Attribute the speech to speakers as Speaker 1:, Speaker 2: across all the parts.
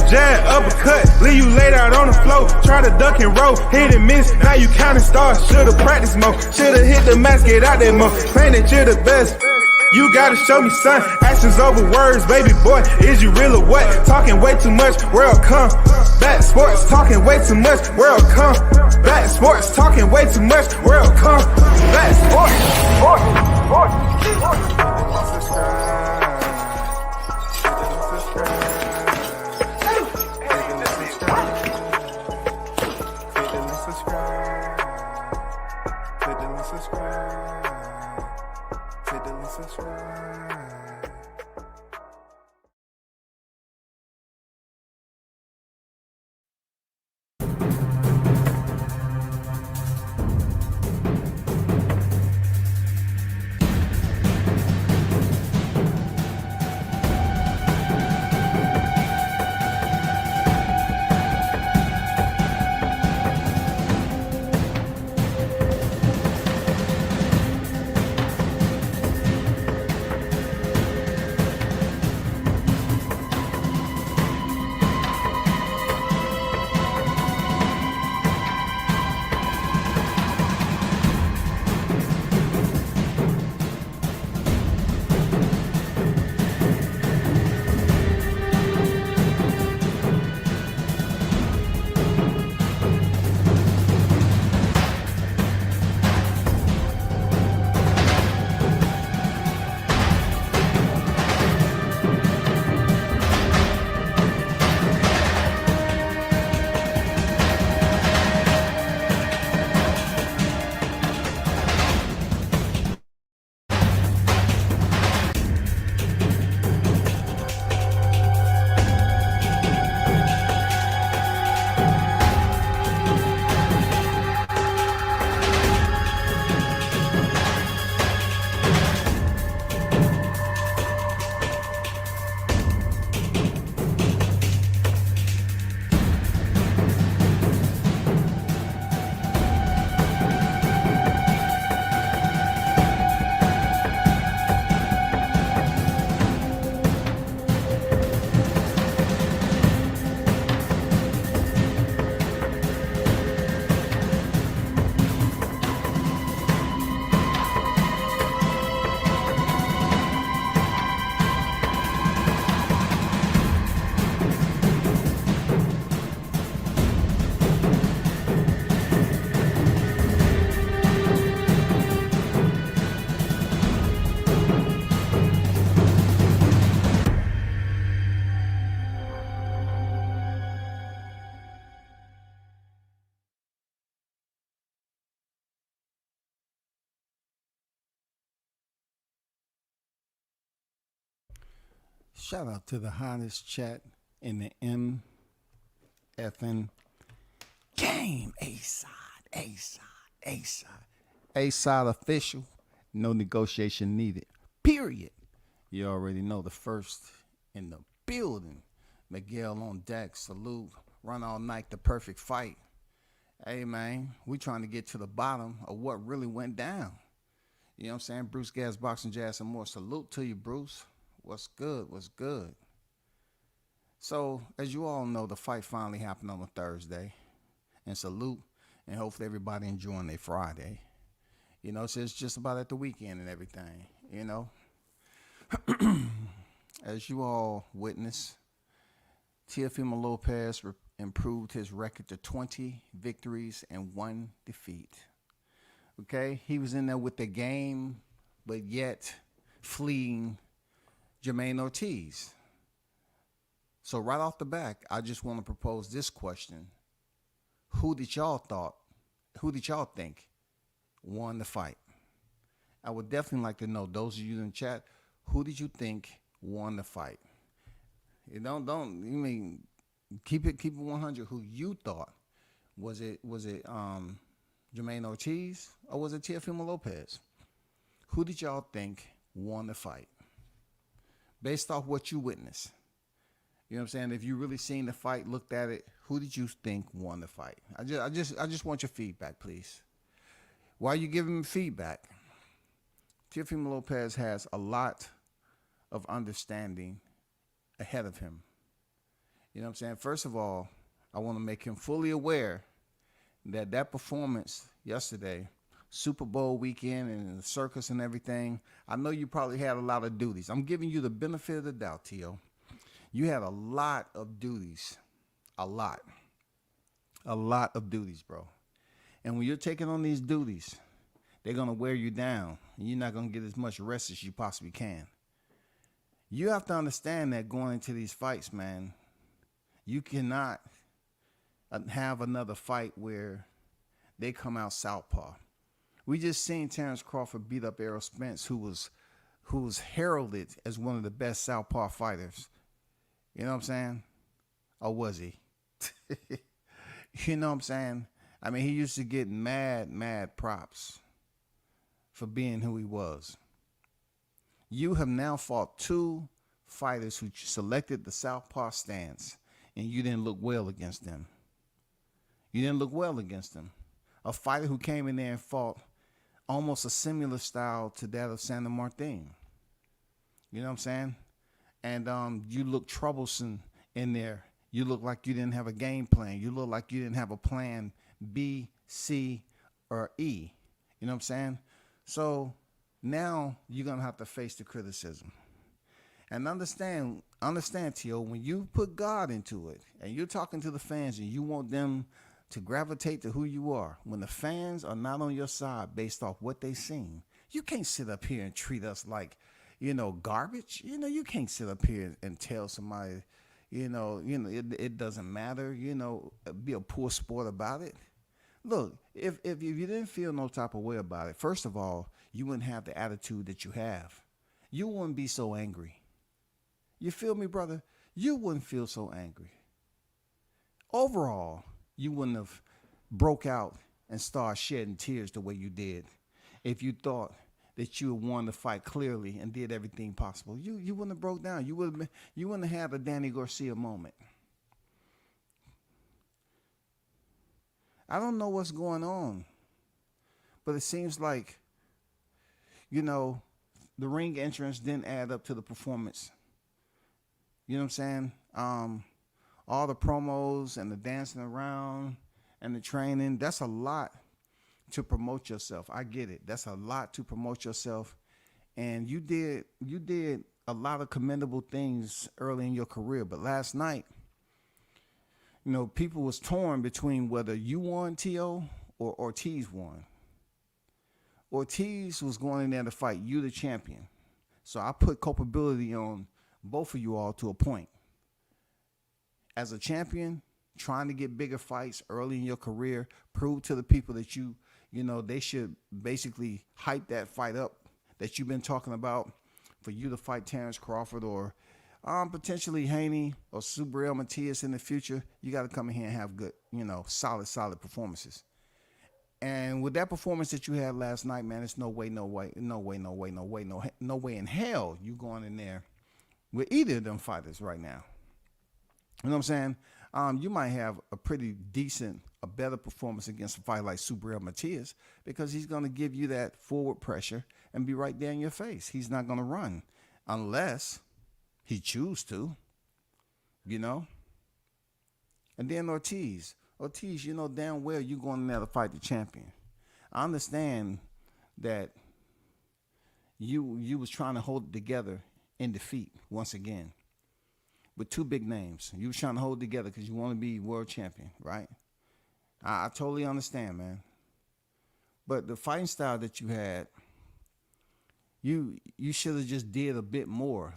Speaker 1: jab, uppercut, leave you laid out on the floor. Try to duck and roll, hit and miss, now you counting stars. Should've practiced more, should've hit the mask, get out there more. Claim that you're the best. You gotta show me, son. Actions over words, baby boy. Is you real or what? Talking way too much, world come. Back sports, talking way too much, world come. Back sports, talking way too much, world come. Back sports,
Speaker 2: Shout out to the hottest chat in the MFN game. A-side, A-side, A-side. A-side official. No negotiation needed. Period. You already know the first in the building. Miguel on deck. Salute. Run all night. The perfect fight. Hey, man. We trying to get to the bottom of what really went down. You know what I'm saying? Bruce Gas, Boxing, Jazz, and more. Salute to you, Bruce. What's good? What's good? So, as you all know, the fight finally happened on a Thursday. And salute, and hopefully everybody enjoying their Friday. You know, so it's just about at the weekend and everything, you know. As you all witness, Teofimo Lopez improved his record to 20 victories and 1 defeat. Okay? He was in there with the game, but yet fleeing Jermaine Ortiz. So right off the back, I just want to propose this question. Who did y'all think won the fight? I would definitely like to know, those of you in the chat, who did you think won the fight? You mean keep it 100. Who you thought? Was it Jermaine Ortiz or was it Teofimo Lopez? Who did y'all think won the fight? Based off what you witnessed. You know what I'm saying? If you really seen the fight, looked at it, who did you think won the fight? I just want your feedback, please. While you giving me feedback, Teofimo Lopez has a lot of understanding ahead of him. You You know what I'm saying? First of all, I want to make him fully aware that that performance yesterday, Super Bowl weekend and the circus and everything, I know you probably had a lot of duties. I'm giving you the benefit of the doubt, Tio. You had a lot of duties. A lot. A lot of duties, bro. And when you're taking on these duties, they're going to wear you down. And you're not going to get as much rest as you possibly can. You have to understand that going into these fights, man, you cannot have another fight where they come out southpaw. We just seen Terrence Crawford beat up Errol Spence, who was heralded as one of the best southpaw fighters. You know what I'm saying? Or was he? You know what I'm saying? I mean, he used to get mad props for being who he was. You have now fought two fighters who selected the southpaw stance, and you didn't look well against them. You didn't look well against them. A fighter who came in there and fought almost a similar style to that of Santa Martin. You know what I'm saying? And you look troublesome in there. You look like you didn't have a game plan. You look like you didn't have a plan B, C, or E. You know what I'm saying? So now you're going to have to face the criticism. And understand, Tio, when you put God into it and you're talking to the fans and you want them to gravitate to who you are, when the fans are not on your side based off what they seen, you can't sit up here and treat us like, garbage. You can't sit up here and tell somebody, it doesn't matter, be a poor sport about it. Look, if you didn't feel no type of way about it, first of all, you wouldn't have the attitude that you have. You wouldn't be so angry. You feel me, brother? You wouldn't feel so angry. Overall, you wouldn't have broke out and started shedding tears the way you did if you thought that you won the fight clearly and did everything possible. You wouldn't have broke down. You wouldn't have had a Danny Garcia moment. I don't know what's going on, but it seems like, the ring entrance didn't add up to the performance. You know what I'm saying? All the promos and the dancing around and the training, that's a lot to promote yourself. I get it. That's a lot to promote yourself. And you did a lot of commendable things early in your career. But last night, people was torn between whether you won, T.O., or Ortiz won. Ortiz was going in there to fight you, the champion. So I put culpability on both of you all to a point. As a champion, trying to get bigger fights early in your career, prove to the people that they should basically hype that fight up that you've been talking about for you to fight Terrence Crawford or potentially Haney or Subriel Matias in the future. You got to come in here and have good, solid performances. And with that performance that you had last night, man, it's no way in hell you going in there with either of them fighters right now. You know what I'm saying? You might have a pretty decent, a better performance against a fight like Subriel Matias because he's going to give you that forward pressure and be right there in your face. He's not going to run unless he chooses to, And then Ortiz, damn well you're going in there to fight the champion. I understand that you was trying to hold it together in defeat once again with two big names. You was trying to hold it together because you want to be world champion, right? I totally understand, man. But the fighting style that you had, you should have just did a bit more.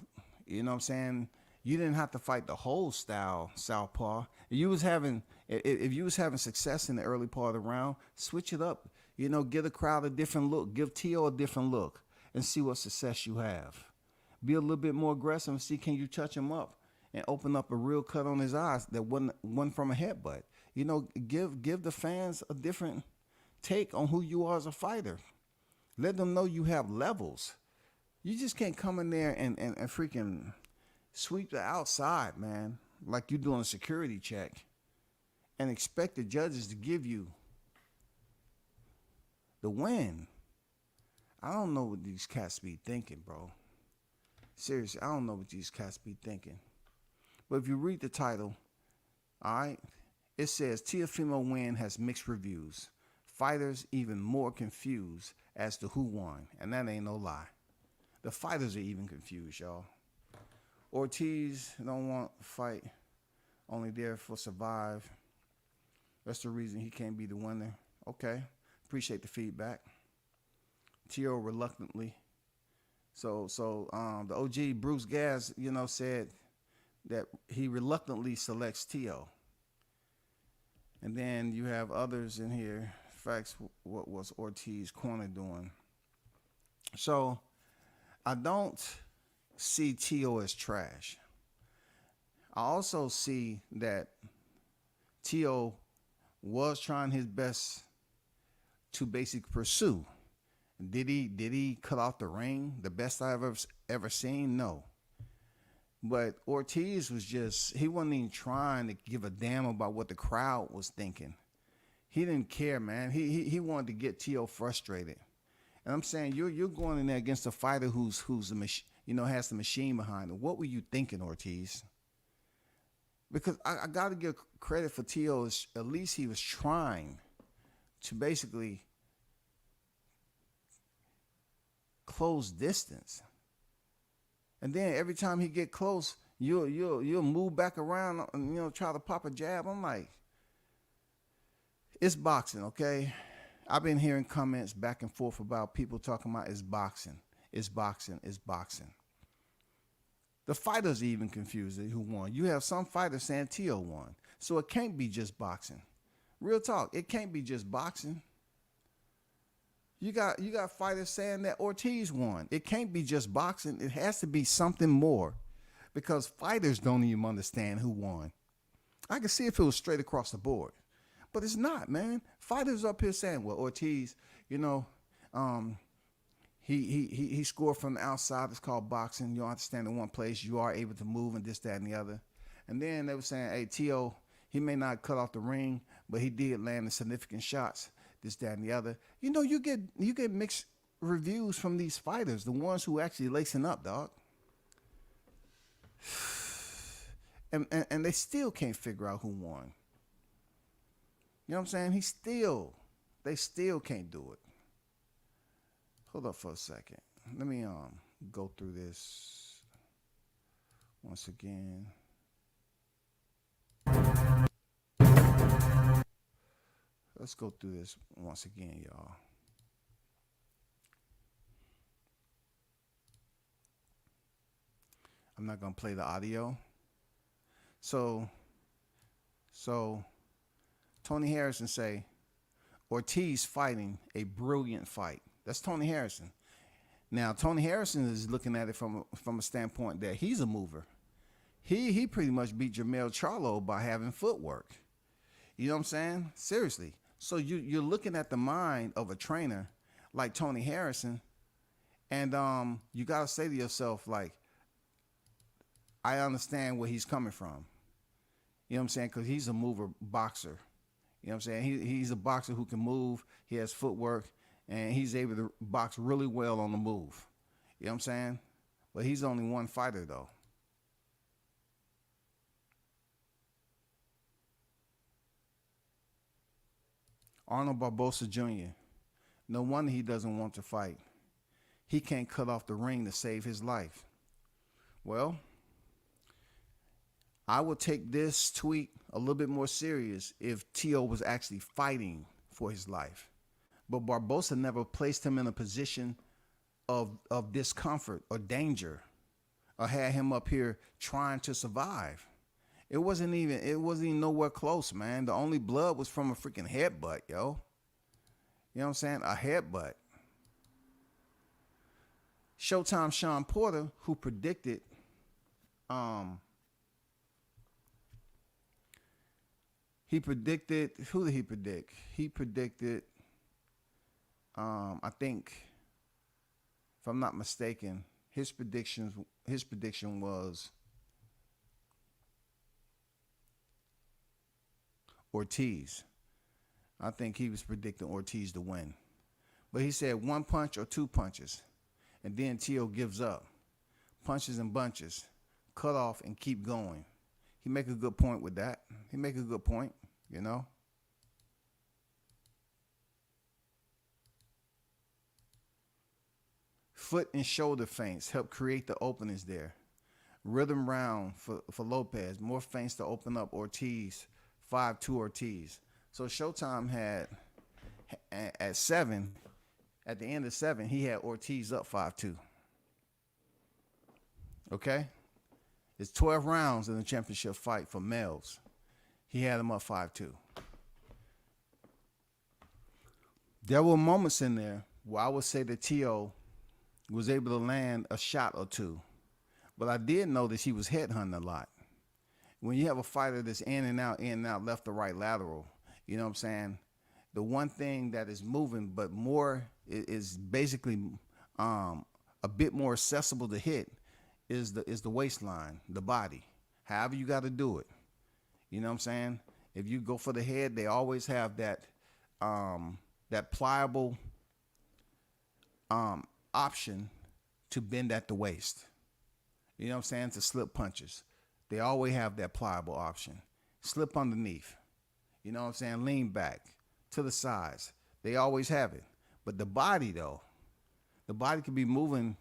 Speaker 2: You know what I'm saying? You didn't have to fight the whole style, southpaw. If you was having success in the early part of the round, switch it up. Give the crowd a different look. Give T.O. a different look and see what success you have. Be a little bit more aggressive and see can you touch him up and open up a real cut on his eyes that wasn't from a headbutt. Give the fans a different take on who you are as a fighter. Let them know you have levels. You just can't come in there and freaking sweep the outside, man, like you're doing a security check and expect the judges to give you the win. I don't know what these cats be thinking, bro. Seriously, I don't know what these cats be thinking. But if you read the title, All right. It says Teofimo win has mixed reviews. Fighters even more confused as to who won. And that ain't no lie. The fighters are even confused, y'all. Ortiz don't want to fight, only there for survive. That's the reason he can't be the winner. Okay. Appreciate the feedback. Tio reluctantly. So the OG Bruce Gas, said that he reluctantly selects Tio. And then you have others in here. Facts, what was Ortiz corner doing? So I don't see Tio as trash. I also see that Tio was trying his best to basically pursue. Did he cut off the ring? The best I've ever seen? No. But Ortiz he wasn't even trying to give a damn about what the crowd was thinking. He didn't care, man. He wanted to get Tio frustrated. And I'm saying you're going in there against a fighter who's has the machine behind him. What were you thinking, Ortiz? Because I got to give credit for Tio. At least he was trying to basically close distance. And then every time he get close, you'll move back around and try to pop a jab. I'm like, it's boxing, okay? I've been hearing comments back and forth about people talking about it's boxing. It's boxing. It's boxing. The fighters are even confused who won. You have some fighters saying Tio won. So it can't be just boxing. Real talk, it can't be just boxing. You got fighters saying that Ortiz won. It can't be just boxing. It has to be something more, because fighters don't even understand who won. I could see if it was straight across the board, but it's not, man. Fighters up here saying, well, Ortiz, he scored from the outside. It's called boxing. You understand in one place you are able to move and this, that, and the other. And then they were saying, hey, Tio, he may not cut off the ring, but he did land the significant shots. This, that, and the other. You get mixed reviews from these fighters, the ones who actually lacing up, dog. And they still can't figure out who won. You know what I'm saying? They still can't do it. Hold up for a second. Let me go through this once again. Let's go through this once again, y'all. I'm not going to play the audio. So Tony Harrison say, Ortiz fighting a brilliant fight. That's Tony Harrison. Now, Tony Harrison is looking at it from a standpoint that he's a mover. He pretty much beat Jermell Charlo by having footwork. You know what I'm saying? Seriously. So you're looking at the mind of a trainer like Tony Harrison, and you got to say to yourself, like, I understand where he's coming from. You know what I'm saying? Because he's a mover boxer. You know what I'm saying? He's a boxer who can move. He has footwork, and he's able to box really well on the move. You know what I'm saying? But he's only one fighter, though. Arnold Barbosa Jr., no wonder he doesn't want to fight. He can't cut off the ring to save his life. Well, I would take this tweet a little bit more serious if Tio was actually fighting for his life. But Barbosa never placed him in a position of discomfort or danger, or had him up here trying to survive. It wasn't even nowhere close, man. The only blood was from a freaking headbutt, yo. You know what I'm saying? A headbutt. Showtime Sean Porter, who predicted who did he predict? He predicted I think, if I'm not mistaken, his prediction was Ortiz. I think he was predicting Ortiz to win. But he said 1 punch or 2 punches. And then Tio gives up. Punches and bunches. Cut off and keep going. He make a good point with that. He make a good point, you know. Foot and shoulder feints help create the openings there. Rhythm round for Lopez. More feints to open up Ortiz. 5-2 Ortiz. So Showtime had at 7, at the end of 7, he had Ortiz up 5-2. Okay? It's 12 rounds in the championship fight for males. He had him up 5-2. There were moments in there where I would say that Teo was able to land a shot or two. But I did notice he was headhunting a lot. When you have a fighter that's in and out, left to right, lateral, you know what I'm saying? The one thing that is moving, but more is basically a bit more accessible to hit is the waistline, the body. However you got to do it. You know what I'm saying? If you go for the head, they always have that pliable option to bend at the waist. You know what I'm saying? To slip punches. They always have that pliable option. Slip underneath. You know what I'm saying? Lean back to the sides. They always have it. But the body, though, the body can be moving,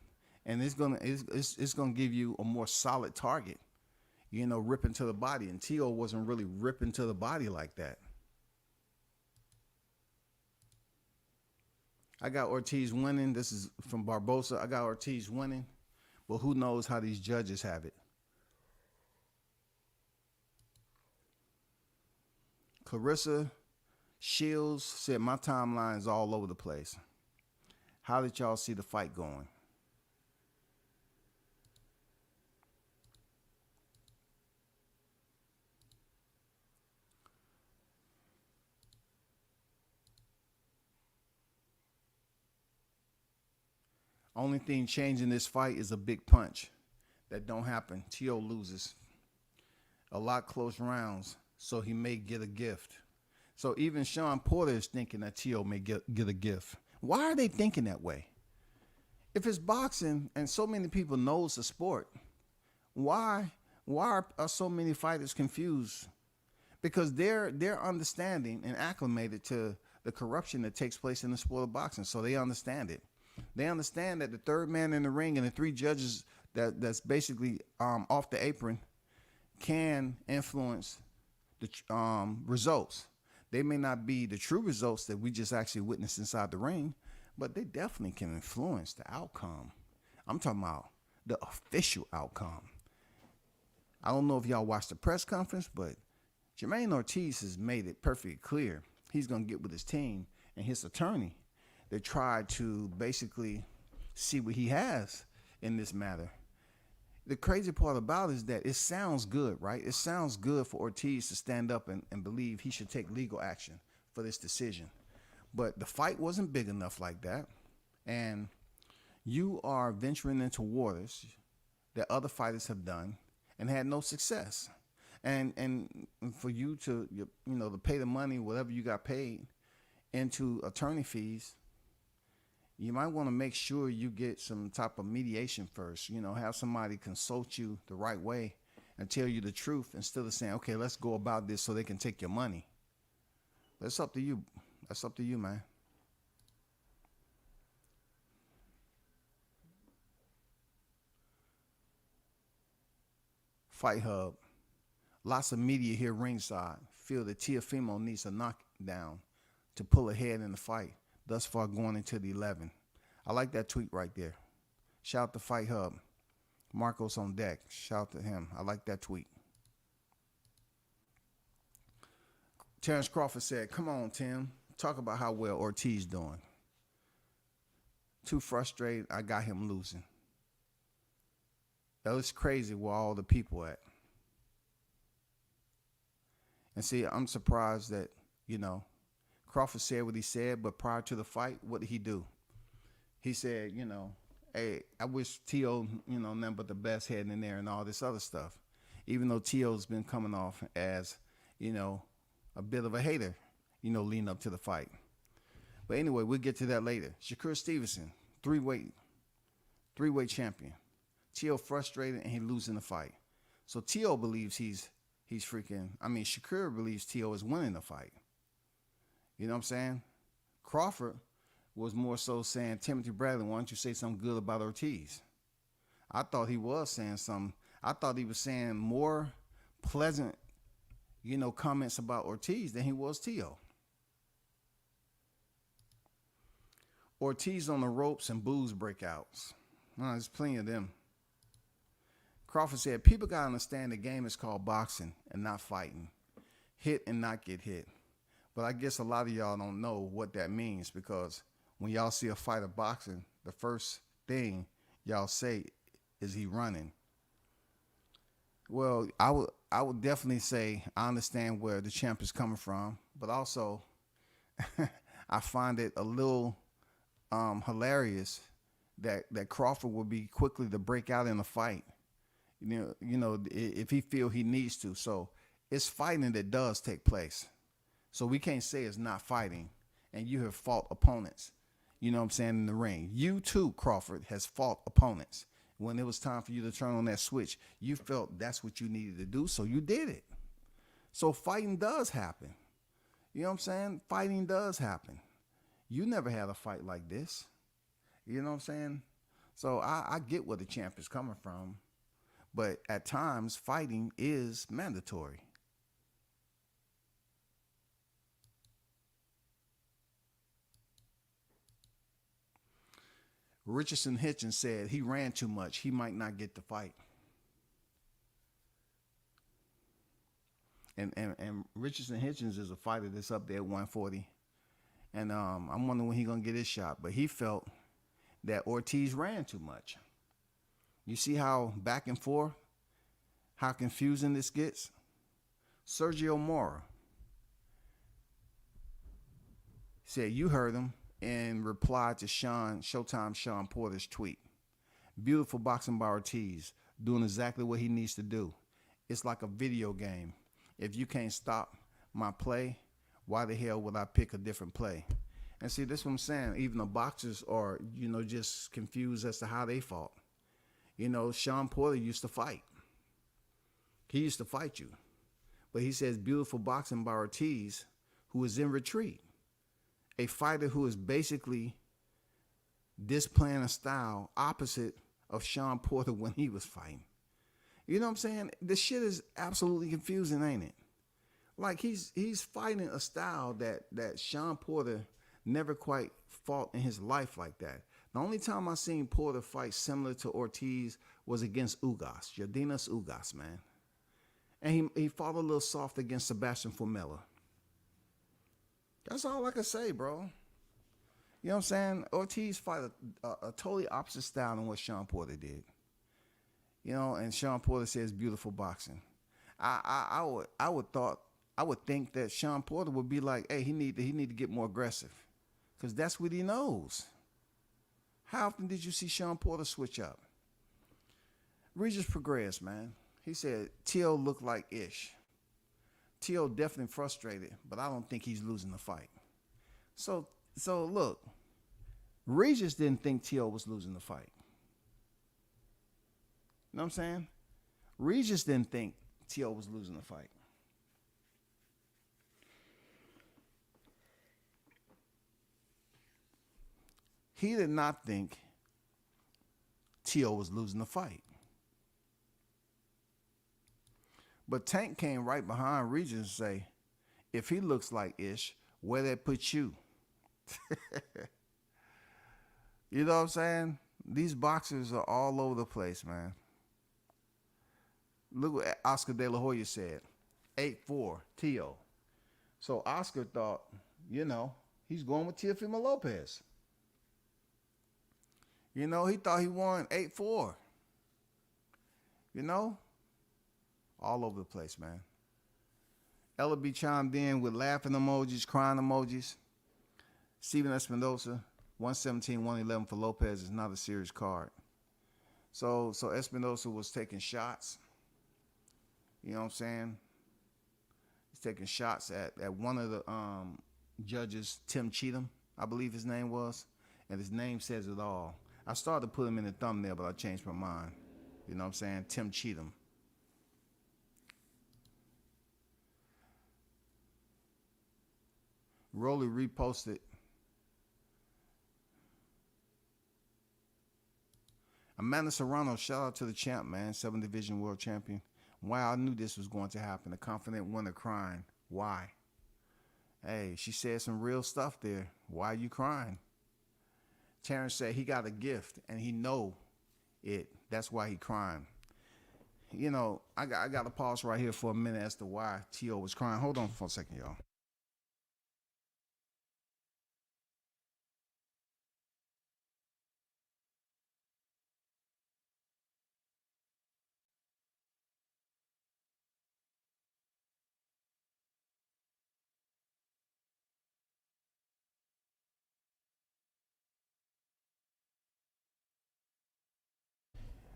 Speaker 2: and it's gonna give you a more solid target. You know, ripping to the body. And Teo wasn't really ripping to the body like that. I got Ortiz winning. This is from Barbosa. I got Ortiz winning. But who knows how these judges have it. Clarissa Shields said, my timeline is all over the place. How did y'all see the fight going? Only thing changing this fight is a big punch. That don't happen. Teo loses. A lot close rounds, so he may get a gift. So even Sean Porter is thinking that Teo may get a gift. Why are they thinking that way? If it's boxing and so many people knows the sport, why are so many fighters confused? Because they're understanding and acclimated to the corruption that takes place in the sport of boxing, so they understand it. They understand that the third man in the ring and the 3 judges that's basically off the apron can influence the results. They may not be the true results that we just actually witnessed inside the ring, but they definitely can influence the outcome. I'm talking about the official outcome. I don't know if y'all watched the press conference, but Jermaine Ortiz has made it perfectly clear he's going to get with his team and his attorney. They try to basically see what he has in this matter. The crazy part about it is that it sounds good, right? It sounds good for Ortiz to stand up and believe he should take legal action for this decision. But the fight wasn't big enough like that. And you are venturing into waters that other fighters have done and had no success. And for you to, to pay the money, whatever you got paid, into attorney fees, you might want to make sure you get some type of mediation first. Have somebody consult you the right way and tell you the truth instead of saying, okay, let's go about this so they can take your money. That's up to you. That's up to you, man. Fight Hub. Lots of media here ringside feel that Teofimo needs a knockdown to pull ahead in the fight. Thus far going into the 11. I like that tweet right there. Shout out to Fight Hub. Marcos on deck. Shout out to him. I like that tweet. Terrence Crawford said, come on, Tim. Talk about how well Ortiz doing. Too frustrated. I got him losing. That was crazy where all the people at. And see, I'm surprised that, Crawford said what he said, but prior to the fight, what did he do? He said, hey, I wish Teo, nothing but the best heading in there and all this other stuff. Even though Teo's been coming off as, a bit of a hater, leading up to the fight. But anyway, we'll get to that later. Shakur Stevenson, three-weight champion. Teo frustrated and he losing the fight. So Teo believes he's he's freaking. I mean, Shakur believes Tio is winning the fight. You know what I'm saying? Crawford was more so saying, Timothy Bradley, why don't you say something good about Ortiz? I thought he was saying something. I thought he was saying more pleasant, comments about Ortiz than he was Tio. Ortiz on the ropes and booze breakouts. There's plenty of them. Crawford said, people got to understand the game is called boxing and not fighting. Hit and not get hit. But I guess a lot of y'all don't know what that means, because when y'all see a fighter boxing, the first thing y'all say is he running. Well, I would definitely say I understand where the champ is coming from, but also I find it a little hilarious that Crawford will be quickly to break out in a fight. If he feel he needs to. So it's fighting that does take place. So we can't say it's not fighting. And you have fought opponents, you know what I'm saying, in the ring. You too, Crawford, has fought opponents. When it was time for you to turn on that switch, you felt that's what you needed to do, so you did it. So fighting does happen. You know what I'm saying? Fighting does happen. You never had a fight like this. You know what I'm saying? So I get where the champ is coming from. But at times, fighting is mandatory. Richardson Hitchens said he ran too much. He might not get the fight. And Richardson Hitchens is a fighter that's up there at 140. And I'm wondering when he's going to get his shot. But he felt that Ortiz ran too much. You see how back and forth, how confusing this gets? Sergio Mora said, you heard him, in reply to Showtime Sean Porter's tweet. Beautiful boxing by Ortiz, doing exactly what he needs to do. It's like a video game. If you can't stop my play, why the hell would I pick a different play? And see, that's what I'm saying. Even the boxers are, just confused as to how they fought. Sean Porter used to fight. He used to fight you. But he says beautiful boxing by Ortiz, who is in retreat. A fighter who is basically displaying a style opposite of Sean Porter when he was fighting. You know what I'm saying? This shit is absolutely confusing, ain't it? Like he's fighting a style that Sean Porter never quite fought in his life like that. The only time I seen Porter fight similar to Ortiz was against Ugas, Jordinas Ugas, man. And he fought a little soft against Sebastian Formella. That's all I can say, bro. You know what I'm saying? Ortiz fight a totally opposite style than what Sean Porter did. And Sean Porter says beautiful boxing. I would think that Sean Porter would be like, hey, he need to get more aggressive, because that's what he knows. How often did you see Sean Porter switch up? Regis progressed, man. He said Tio looked like Ish. Tio definitely frustrated, but I don't think he's losing the fight. So look, Regis didn't think Tio was losing the fight. You know what I'm saying? Regis didn't think Tio was losing the fight. He did not think Tio was losing the fight. But Tank came right behind Regis and say, if he looks like Ish, where that put you? You know what I'm saying? These boxers are all over the place, man. Look what Oscar De La Hoya said. 8-4, Tio. So Oscar thought, he's going with Teofimo Lopez. He thought he won 8-4. All over the place, man. Ella B chimed in with laughing emojis, crying emojis. Steven Espinosa, 117, 111 for Lopez is not a serious card. So Espinosa was taking shots. You know what I'm saying? He's taking shots at one of the judges, Tim Cheatham, I believe his name was. And his name says it all. I started to put him in the thumbnail, but I changed my mind. You know what I'm saying? Tim Cheatham. Rolly reposted. Amanda Serrano, shout out to the champ, man. 7th Division World Champion. Wow, I knew this was going to happen. A confident winner crying. Why? Hey, she said some real stuff there. Why are you crying? Terrence said he got a gift and he know it. That's why he crying. You know, I got to pause right here for a minute as to why T.O. was crying. Hold on for a second, y'all.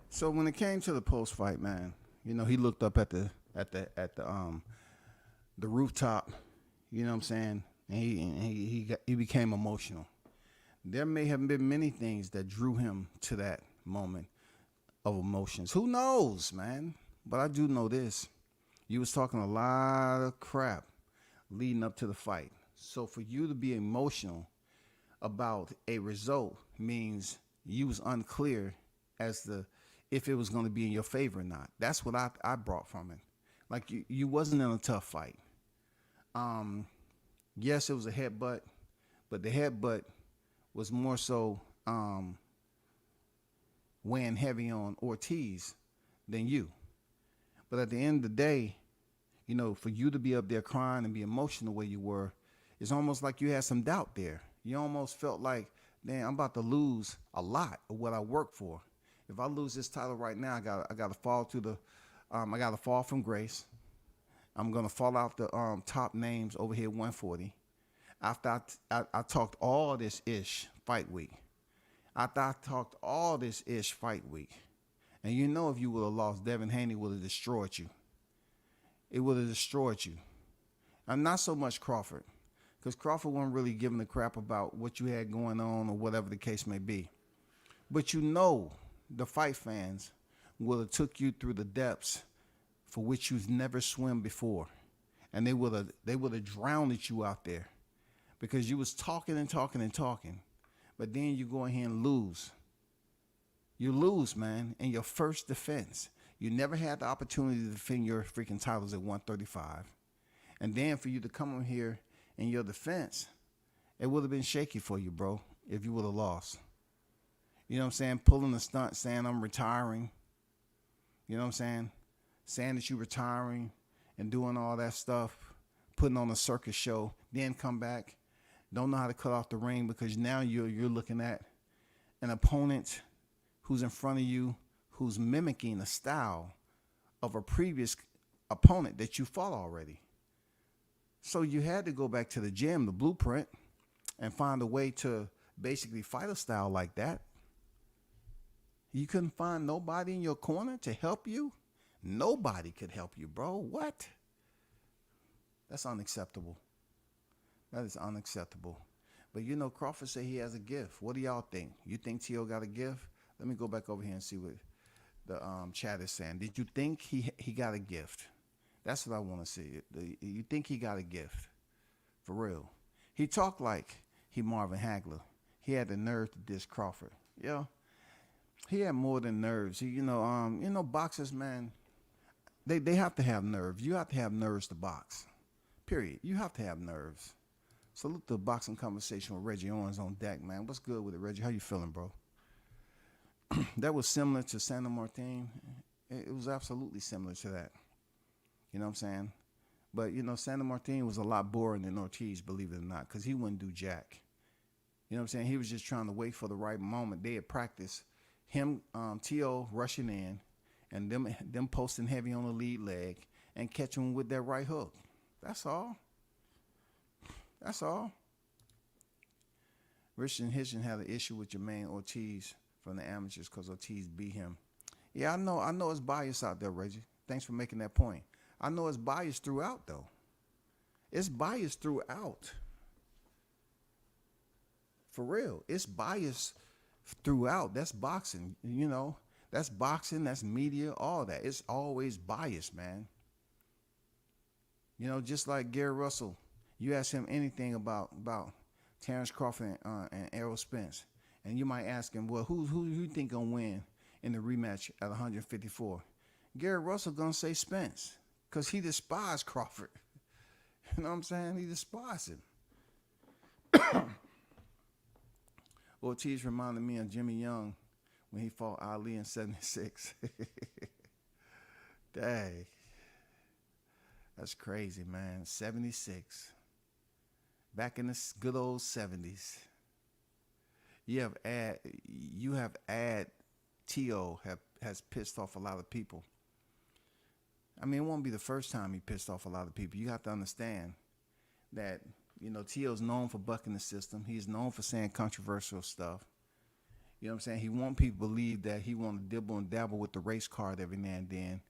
Speaker 2: So when it came to the post fight, man, you know, he looked up at the rooftop, you know what I'm saying? And he became emotional. There may have been many things that drew him to that moment of emotions. Who knows, man? But I do know this. You was talking a lot of crap leading up to the fight. So for you to be emotional about a result means you was unclear as to if it was going to be in your favor or not. That's what I brought from it. Like you wasn't in a tough fight. Yes, it was a headbutt, but the headbutt was more so weighing heavy on Ortiz than you. But at the end of the day, you know, for you to be up there crying and be emotional the way you were, it's almost like you had some doubt there. You almost felt like, damn, I'm about to lose a lot of what I worked for. If I lose this title right now, I got to fall to the, I got to fall from grace. I'm gonna fall out the top names over here 140. After I talked all this ish fight week. After I talked all this ish fight week. And you know if you would have lost, Devin Haney would have destroyed you. It would have destroyed you. And not so much Crawford. Because Crawford wasn't really giving a crap about what you had going on or whatever the case may be. But you know the fight fans would have took you through the depths for which you've never swum before. And they would have drowned you out there. Because you was talking and talking and talking. But then you go ahead and lose. You lose, man, in your first defense. You never had the opportunity to defend your freaking titles at 135. And then for you to come on here in your defense, it would have been shaky for you, bro, if you would have lost. You know what I'm saying? Pulling the stunt, saying I'm retiring. You know what I'm saying? Saying that you're retiring and doing all that stuff, putting on a circus show, then come back. Don't know how to cut off the ring because now you're looking at an opponent who's in front of you, who's mimicking the style of a previous opponent that you fought already. So you had to go back to the gym, the blueprint, and find a way to basically fight a style like that. You couldn't find nobody in your corner to help you? Nobody could help you, bro. What? That's unacceptable. That is unacceptable. But you know, Crawford said he has a gift. What do y'all think? You think T.O. got a gift? Let me go back over here and see what the chat is saying. Did you think he got a gift? That's what I want to see. You think he got a gift? For real. He talked like he Marvin Hagler. He had the nerve to diss Crawford. Yeah. He had more than nerves. You know, boxers, man, they have to have nerves. You have to have nerves to box. Period. You have to have nerves. Salute the boxing conversation with Reggie Owens on deck, man. What's good with it, Reggie? How you feeling, bro? That was similar to Santa Martin. It was absolutely similar to that. You know what I'm saying? But, you know, Santa Martin was a lot boring than Ortiz, believe it or not, because he wouldn't do jack. You know what I'm saying? He was just trying to wait for the right moment. They had practiced him, T.O. rushing in, and them posting heavy on the lead leg and catching him with that right hook. That's all. That's all. Richard Hitchen had an issue with Jermaine Ortiz from the amateurs because Ortiz beat him. Yeah, I know it's bias out there, Reggie. Thanks for making that point. I know it's biased throughout, though. It's biased throughout. For real. It's biased throughout. That's boxing, you know. That's boxing, that's media, all that. It's always biased, man. You know, just like Gary Russell You ask him anything about Terrence Crawford and Errol Spence, and you might ask him, well, who you think gonna win in the rematch at 154? Gary Russell gonna say Spence, cause he despised Crawford. You know what I'm saying? He despised him. Ortiz reminded me of Jimmy Young when he fought Ali in '76. Dang. That's crazy, man. 76. Back in the good old 70s. You have T.O. has pissed off a lot of people. I mean, it won't be the first time he pissed off a lot of people. You have to understand that, T.O.'s known for bucking the system. He's known for saying controversial stuff. You know what I'm saying? He wants people to believe that he want to dibble and dabble with the race card every now and then,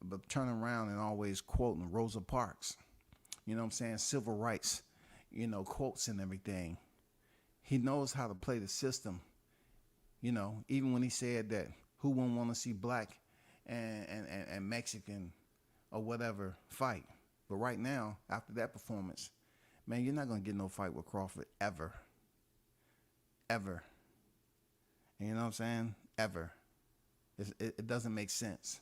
Speaker 2: but turn around and always quoting Rosa Parks. You know what I'm saying? Civil rights, quotes and everything. He knows how to play the system. Even when he said that who wouldn't want to see black and Mexican or whatever fight. But right now, after that performance, man, you're not going to get no fight with Crawford ever. Ever. You know what I'm saying? Ever. It doesn't make sense.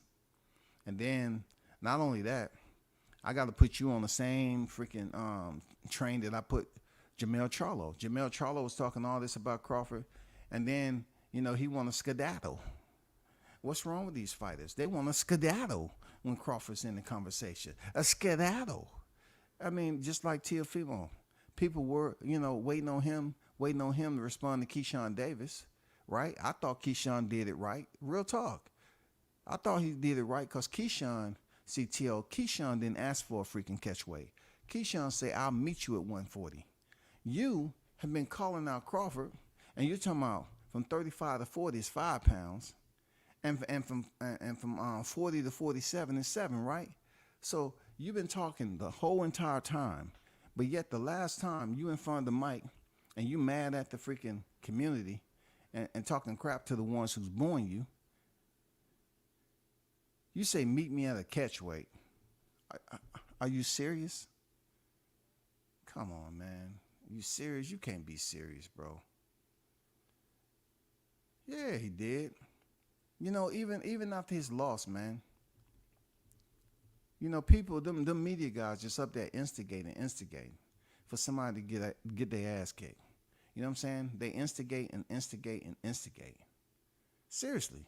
Speaker 2: And then, not only that, I got to put you on the same freaking train that I put Jamel Charlo. Jamel Charlo was talking all this about Crawford, and then, he want to skedaddle. What's wrong with these fighters? They want to skedaddle when Crawford's in the conversation. A skedaddle. I mean, just like Teofimo. People were, waiting on him to respond to Keyshawn Davis, right? I thought Keyshawn did it right. Real talk. I thought he did it right because Keyshawn didn't ask for a freaking catchweight. Keyshawn said, I'll meet you at 140. You have been calling out Crawford, and you're talking about from 35 to 40 is 5 pounds, and from 40 to 47 is 7, right? So you've been talking the whole entire time, but yet the last time you in front of the mic and you mad at the freaking community and talking crap to the ones who's booing you, you say, meet me at a catchweight. Are you serious? Come on, man. You serious? You can't be serious, bro. Yeah, he did. Even after his loss, man. People, them media guys just up there instigating for somebody to get their ass kicked. You know what I'm saying? They instigate and instigate and instigate. Seriously.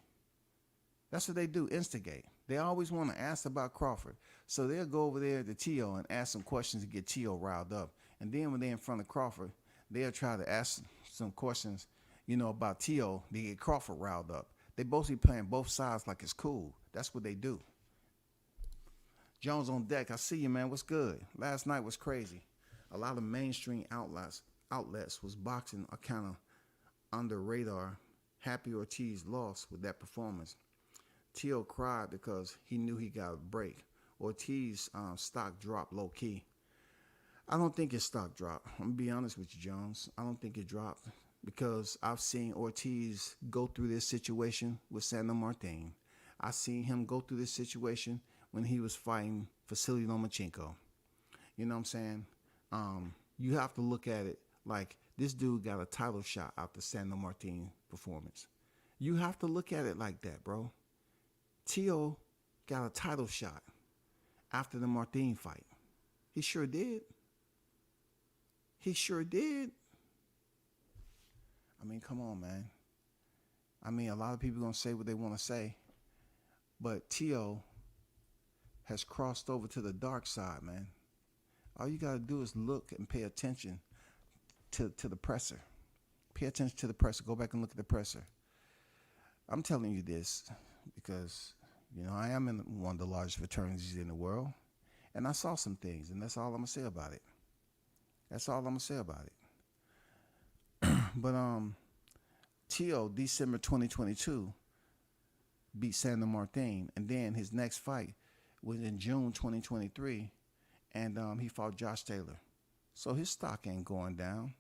Speaker 2: That's what they do, instigate. They always want to ask about Crawford. So they'll go over there to T.O. and ask some questions to get T.O. riled up. And then when they're in front of Crawford, they'll try to ask some questions, about T.O. to get Crawford riled up. They both be playing both sides like it's cool. That's what they do. Jones on deck. I see you, man. What's good? Last night was crazy. A lot of mainstream outlets was boxing a kind of under radar. Happy Ortiz lost with that performance. T.O. cried because he knew he got a break. Ortiz stock dropped low key. I don't think his stock dropped. I'm going to be honest with you, Jones. I don't think it dropped because I've seen Ortiz go through this situation with Sandor Martin. I've seen him go through this situation when he was fighting Vasily Lomachenko. You know what I'm saying? You have to look at it like this dude got a title shot out the Sandor Martin performance. You have to look at it like that, bro. T.O. got a title shot after the Martin fight. He sure did. He sure did. I mean, come on, man. I mean, a lot of people going to say what they want to say, but T.O. has crossed over to the dark side, man. All you got to do is look and pay attention to the presser. Pay attention to the presser. Go back and look at the presser. I'm telling you this because, I am in one of the largest fraternities in the world, and I saw some things, and that's all I'm going to say about it. That's all I'm going to say about it. But T.O., December 2022, beat Sandor Martin, and then his next fight was in June 2023, and he fought Josh Taylor. So his stock ain't going down.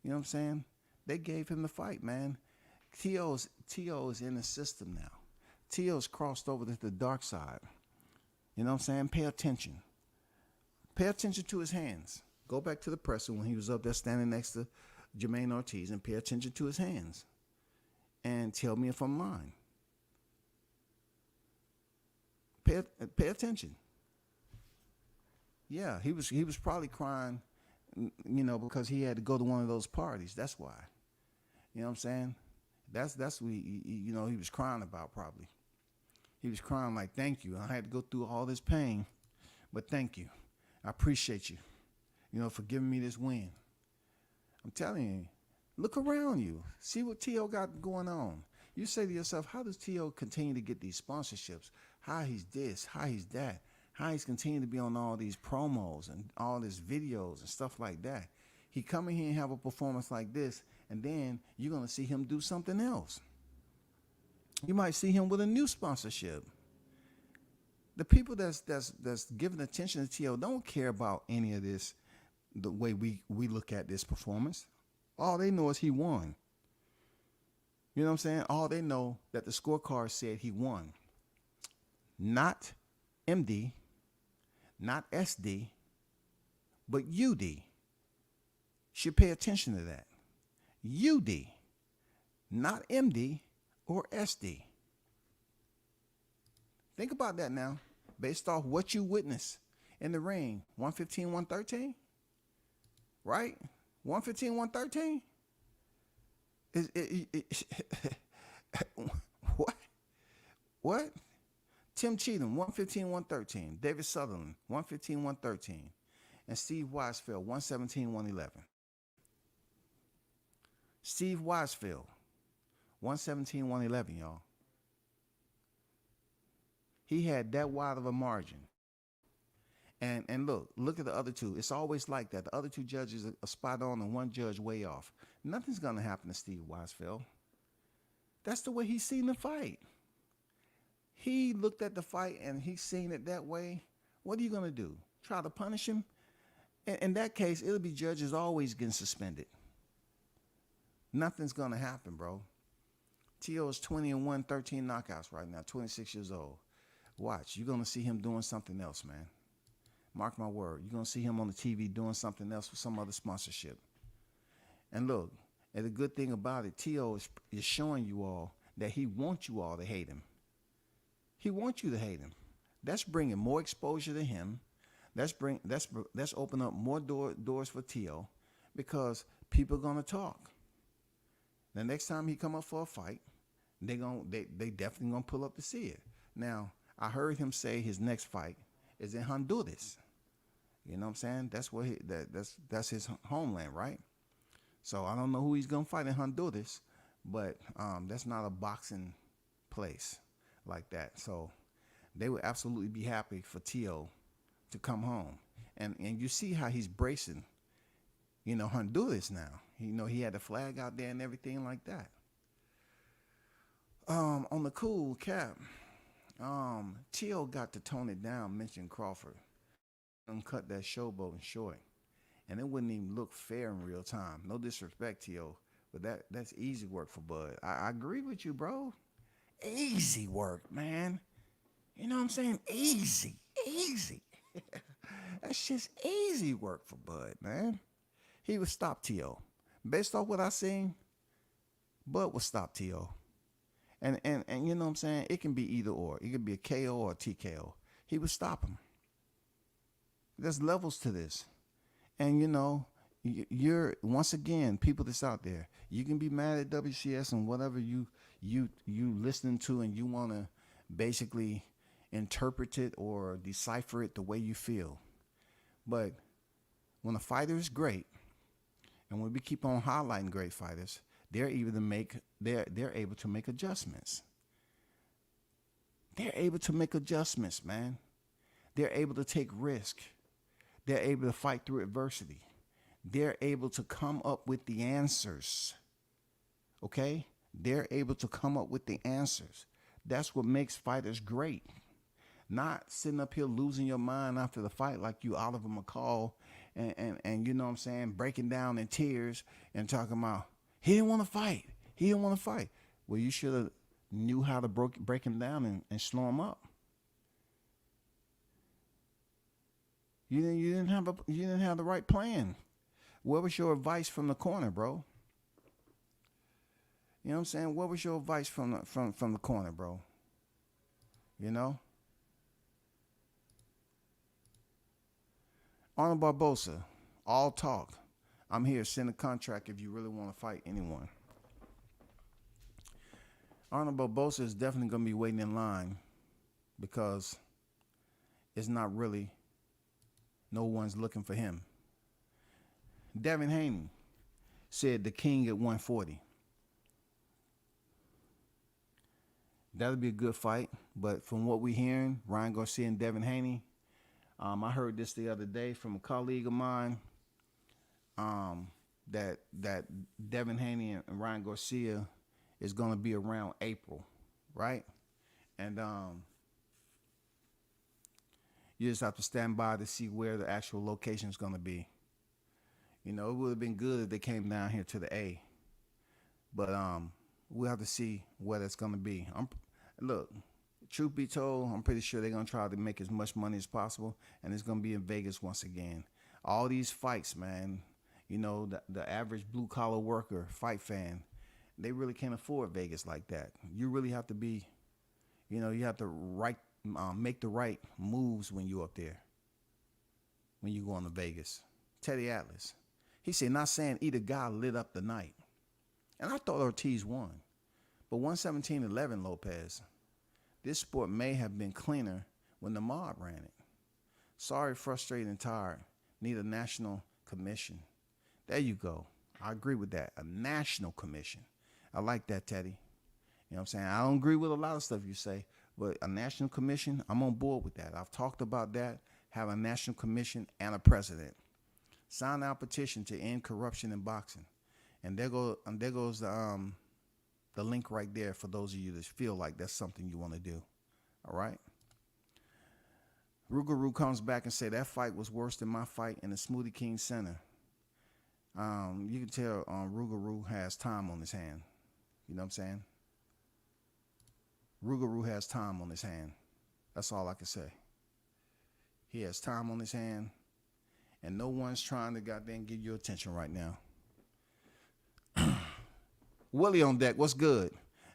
Speaker 2: You know what I'm saying? They gave him the fight, man. T.O. is in the system now. T.O.'s crossed over to the dark side. You know what I'm saying? Pay attention. Pay attention to his hands. Go back to the presser when he was up there standing next to Jermaine Ortiz and pay attention to his hands. And tell me if I'm lying. Pay attention. Yeah, he was probably crying, because he had to go to one of those parties. That's why. You know what I'm saying? That's what he was crying about probably. He was crying like, thank you. I had to go through all this pain, but thank you. I appreciate you, for giving me this win. I'm telling you, look around you. See what T.O. got going on. You say to yourself, how does T.O. continue to get these sponsorships? How he's this, how he's that, how he's continuing to be on all these promos and all these videos and stuff like that. He come in here and have a performance like this, and then you're going to see him do something else. You might see him with a new sponsorship. The people that's giving attention to T.O. don't care about any of this, the way we look at this performance. All they know is he won. You know what I'm saying? All they know that the scorecard said he won. Not MD, not SD, but UD. Should pay attention to that. UD, not MD or SD. Think about that now, based off what you witnessed in the ring. 115, 113? Right? 115, 113? What? Tim Cheatham, 115, 113. David Sutherland, 115, 113. And Steve Weisfeld, 117, 111. Steve Weisfeld, 117, 111, y'all. He had that wide of a margin. And look at the other two. It's always like that. The other two judges are spot on and one judge way off. Nothing's going to happen to Steve Weisfeld. That's the way he's seen the fight. He looked at the fight and he's seen it that way. What are you going to do? Try to punish him? In that case, it'll be judges always getting suspended. Nothing's going to happen, bro. T.O. is 20-1, 13 knockouts right now, 26 years old. Watch. You're going to see him doing something else, man. Mark my word. You're going to see him on the TV doing something else with some other sponsorship. And look, and the good thing about it, T.O. is showing you all that he wants you all to hate him. He wants you to hate him. That's bringing more exposure to him. That's open up more doors for T.O. because people are going to talk. The next time he come up for a fight, they definitely going to pull up to see it. Now, I heard him say his next fight is in Honduras. You know what I'm saying? That's where that's his homeland, right? So I don't know who he's going to fight in Honduras, but that's not a boxing place like that. So they would absolutely be happy for T.O. to come home. And you see how he's bracing, Honduras now. He had the flag out there and everything like that. On the cool cap, T.O. got to tone it down, mention Crawford, and cut that showboating short. And it wouldn't even look fair in real time. No disrespect, T.O., but that's easy work for Bud. I agree with you, bro. Easy work, man. You know what I'm saying? Easy. That's just easy work for Bud, man. He would stop T.O. Based off what I seen, Bud would stop T.O. And you know what I'm saying? It can be either or. It could be a KO or a TKO. He would stop him. There's levels to this. And you're once again, people that's out there, you can be mad at WCS and whatever you listening to, and you want to basically interpret it or decipher it the way you feel. But when a fighter is great, and when we keep on highlighting great fighters, they're able to make adjustments. They're able to make adjustments, man. They're able to take risk. They're able to fight through adversity. They're able to come up with the answers. Okay? They're able to come up with the answers. That's what makes fighters great. Not sitting up here losing your mind after the fight like you Oliver McCall and you know what I'm saying, breaking down in tears and talking about, he didn't want to fight. He didn't want to fight. Well, you should have knew how to break him down and slow him up. You didn't have the right plan. What was your advice from the corner, bro? You know what I'm saying? What was your advice from the corner, bro? You know? Arnold Barbosa, all talk. I'm here. Send a contract if you really want to fight anyone. Arnold Barbosa is definitely going to be waiting in line because it's not really no one's looking for him. Devin Haney said the king at 140. That'll be a good fight, but from what we're hearing, Ryan Garcia and Devin Haney, I heard this the other day from a colleague of mine, that Devin Haney and Ryan Garcia is going to be around April, right? And you just have to stand by to see where the actual location is going to be. You know, it would have been good if they came down here to the A, but we'll have to see where that's going to be. Look, truth be told, I'm pretty sure they're going to try to make as much money as possible, and it's going to be in Vegas once again. All these fights, man, you know, the average blue-collar worker, fight fan, they really can't afford Vegas like that. You really have to be, you know, you have to make the right moves when you're up there, when you go on to Vegas. Teddy Atlas, he said, not saying either guy lit up the night. And I thought Ortiz won. But 117-11, Lopez. This sport may have been cleaner when the mob ran it. Sorry, frustrated and tired. Need a national commission. There you go. I agree with that. A national commission. I like that, Teddy. You know what I'm saying? I don't agree with a lot of stuff you say, but a national commission, I'm on board with that. I've talked about that. Have a national commission and a president. Sign our petition to end corruption in boxing. And there goes the link right there for those of you that feel like that's something you want to do. All right? Rougarou comes back and say that fight was worse than my fight in the Smoothie King Center. You can tell Rougarou has time on his hand. You know what I'm saying? Rougarou has time on his hand. That's all I can say. He has time on his hand, and no one's trying to goddamn give you attention right now. Willie on deck, what's good?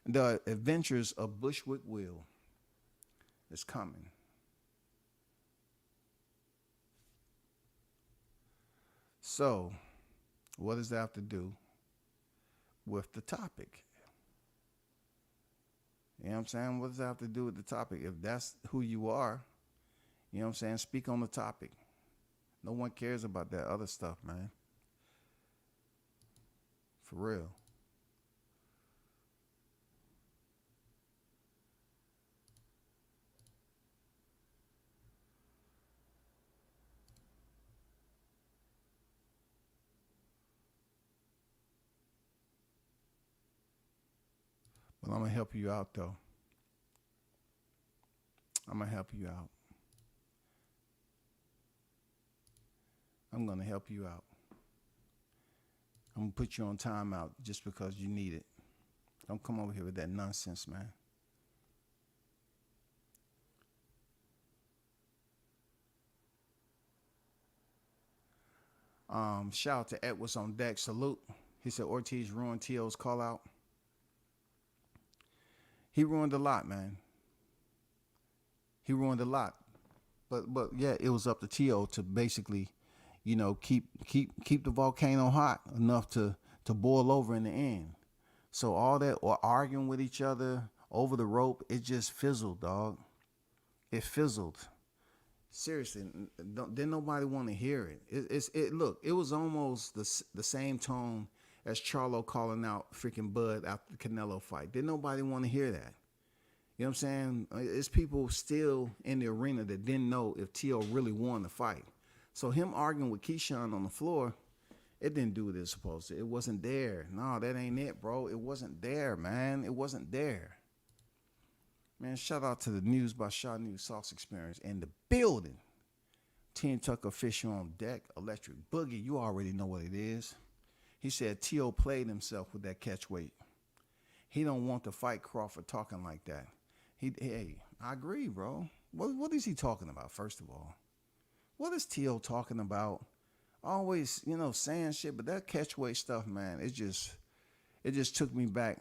Speaker 2: The Adventures of Bushwick Will is coming. So, what does that have to do with the topic? You know what I'm saying? What does that have to do with the topic? If that's who you are, you know what I'm saying? Speak on the topic. No one cares about that other stuff, man. For real. But I'm going to help you out, though. I'm going to help you out. I'm going to help you out. I'm going to put you on timeout just because you need it. Don't come over here with that nonsense, man. Shout out to Edwards on deck. Salute. He said Ortiz ruined T.O.'s call out. He ruined a lot, man. He ruined a lot. But yeah, it was up to T.O. to basically, you know, keep the volcano hot enough to boil over in the end. So all that or arguing with each other over the rope, it just fizzled, dog. It fizzled. Seriously, didn't nobody want to hear it. Look, it was almost the same tone as Charlo calling out freaking Bud after the Canelo fight. Didn't nobody want to hear that. You know what I'm saying? It's people still in the arena that didn't know if T.O. really won the fight. So him arguing with Keyshawn on the floor, it didn't do what it was supposed to. It wasn't there. No, that ain't it, bro. It wasn't there, man. It wasn't there. Man, shout out to the News by Shaw News Sauce Experience in the building. Ten Tucker official on deck. Electric Boogie, you already know what it is. He said T.O. played himself with that catch weight. He don't want to fight Crawford talking like that. Hey, I agree, bro. What is he talking about, first of all? what is T.O. talking about? Always, saying shit, but that catchweight stuff, man, it just took me back,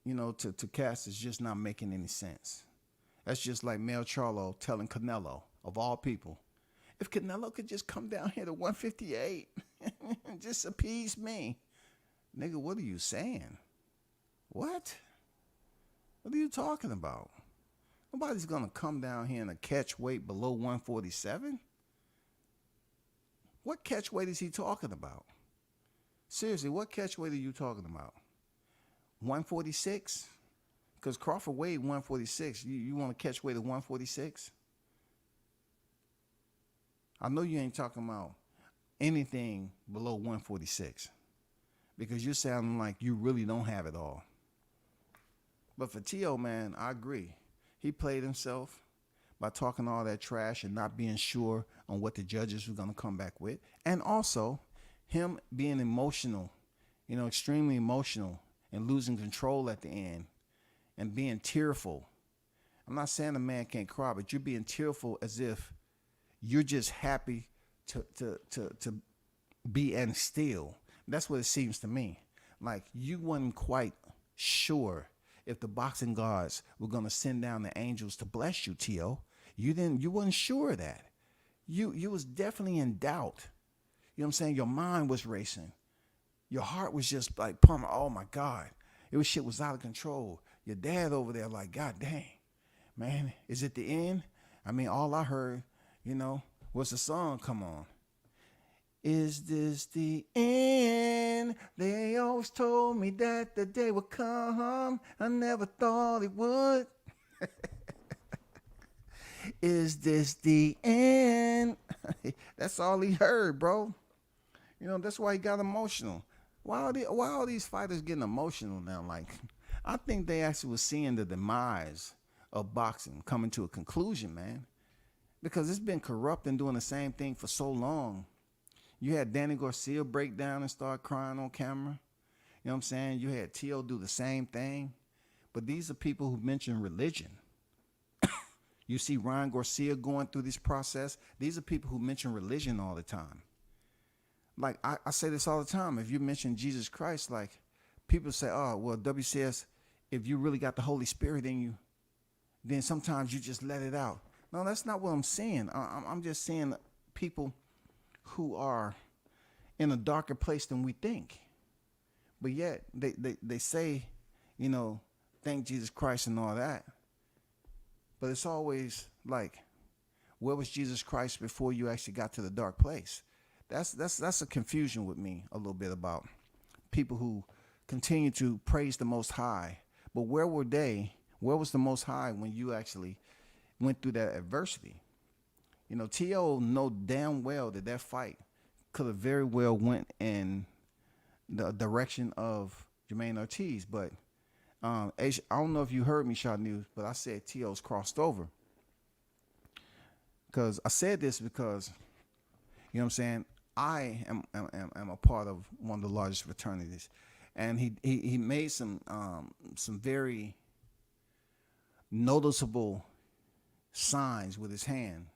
Speaker 2: to Cass is just not making any sense. That's just like Mel Charlo telling Canelo, of all people, if Canelo could just come down here to 158 and just appease me. Nigga, what are you saying? What? What are you talking about? Nobody's going to come down here and a catch weight below 147. What catch weight is he talking about? Seriously, what catch weight are you talking about? 146? Because Crawford weighed 146. You want to catch weight at 146? I know you ain't talking about anything below 146 because you're sounding like you really don't have it all. But for T.O., man, I agree. He played himself by talking all that trash and not being sure on what the judges were going to come back with. And also him being emotional, extremely emotional and losing control at the end and being tearful. I'm not saying a man can't cry, but you're being tearful as if you're just happy to be and still. That's what it seems to me. Like you wasn't quite sure if the boxing gods were going to send down the angels to bless you, T.O. You wasn't sure of that. You was definitely in doubt. You know what I'm saying? Your mind was racing. Your heart was just like pumping. Oh my God. Shit was out of control. Your dad over there like, God dang, man, is it the end? I mean, all I heard, was the song come on. Is this the end? They always told me that the day would come. I never thought it would. Is this the end? That's all he heard, bro. That's why he got emotional. Why are all these fighters getting emotional now? Like, I think they actually were seeing the demise of boxing coming to a conclusion, man. Because it's been corrupt and doing the same thing for so long. You had Danny Garcia break down and start crying on camera. You know what I'm saying? You had T.O. do the same thing. But these are people who mention religion. You see Ryan Garcia going through this process. These are people who mention religion all the time. Like, I say this all the time. If you mention Jesus Christ, like, people say, oh, well, WCS, if you really got the Holy Spirit in you, then sometimes you just let it out. No, that's not what I'm saying. I'm just saying people who are in a darker place than we think. But yet, they say, thank Jesus Christ and all that. But it's always like, where was Jesus Christ before you actually got to the dark place? That's a confusion with me a little bit about people who continue to praise the Most High. But where were they? Where was the Most High when you actually went through that adversity? T.O. know damn well that fight could have very well went in the direction of Jermaine Ortiz. But I don't know if you heard me, Shot News, but I said T.O.'s crossed over. Because I said this because, you know what I'm saying, I am a part of one of the largest fraternities. And he made some very noticeable signs with his hand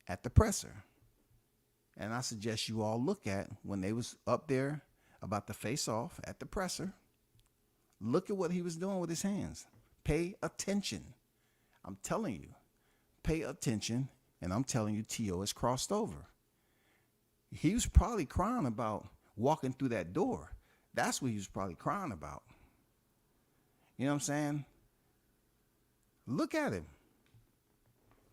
Speaker 2: at the presser. And I suggest you all look at when they was up there about to face off at the presser. Look at what he was doing with his hands. Pay attention. I'm telling you, pay attention. And I'm telling you, T.O. has crossed over. He was probably crying about walking through that door. That's what he was probably crying about. You know what I'm saying? Look at him.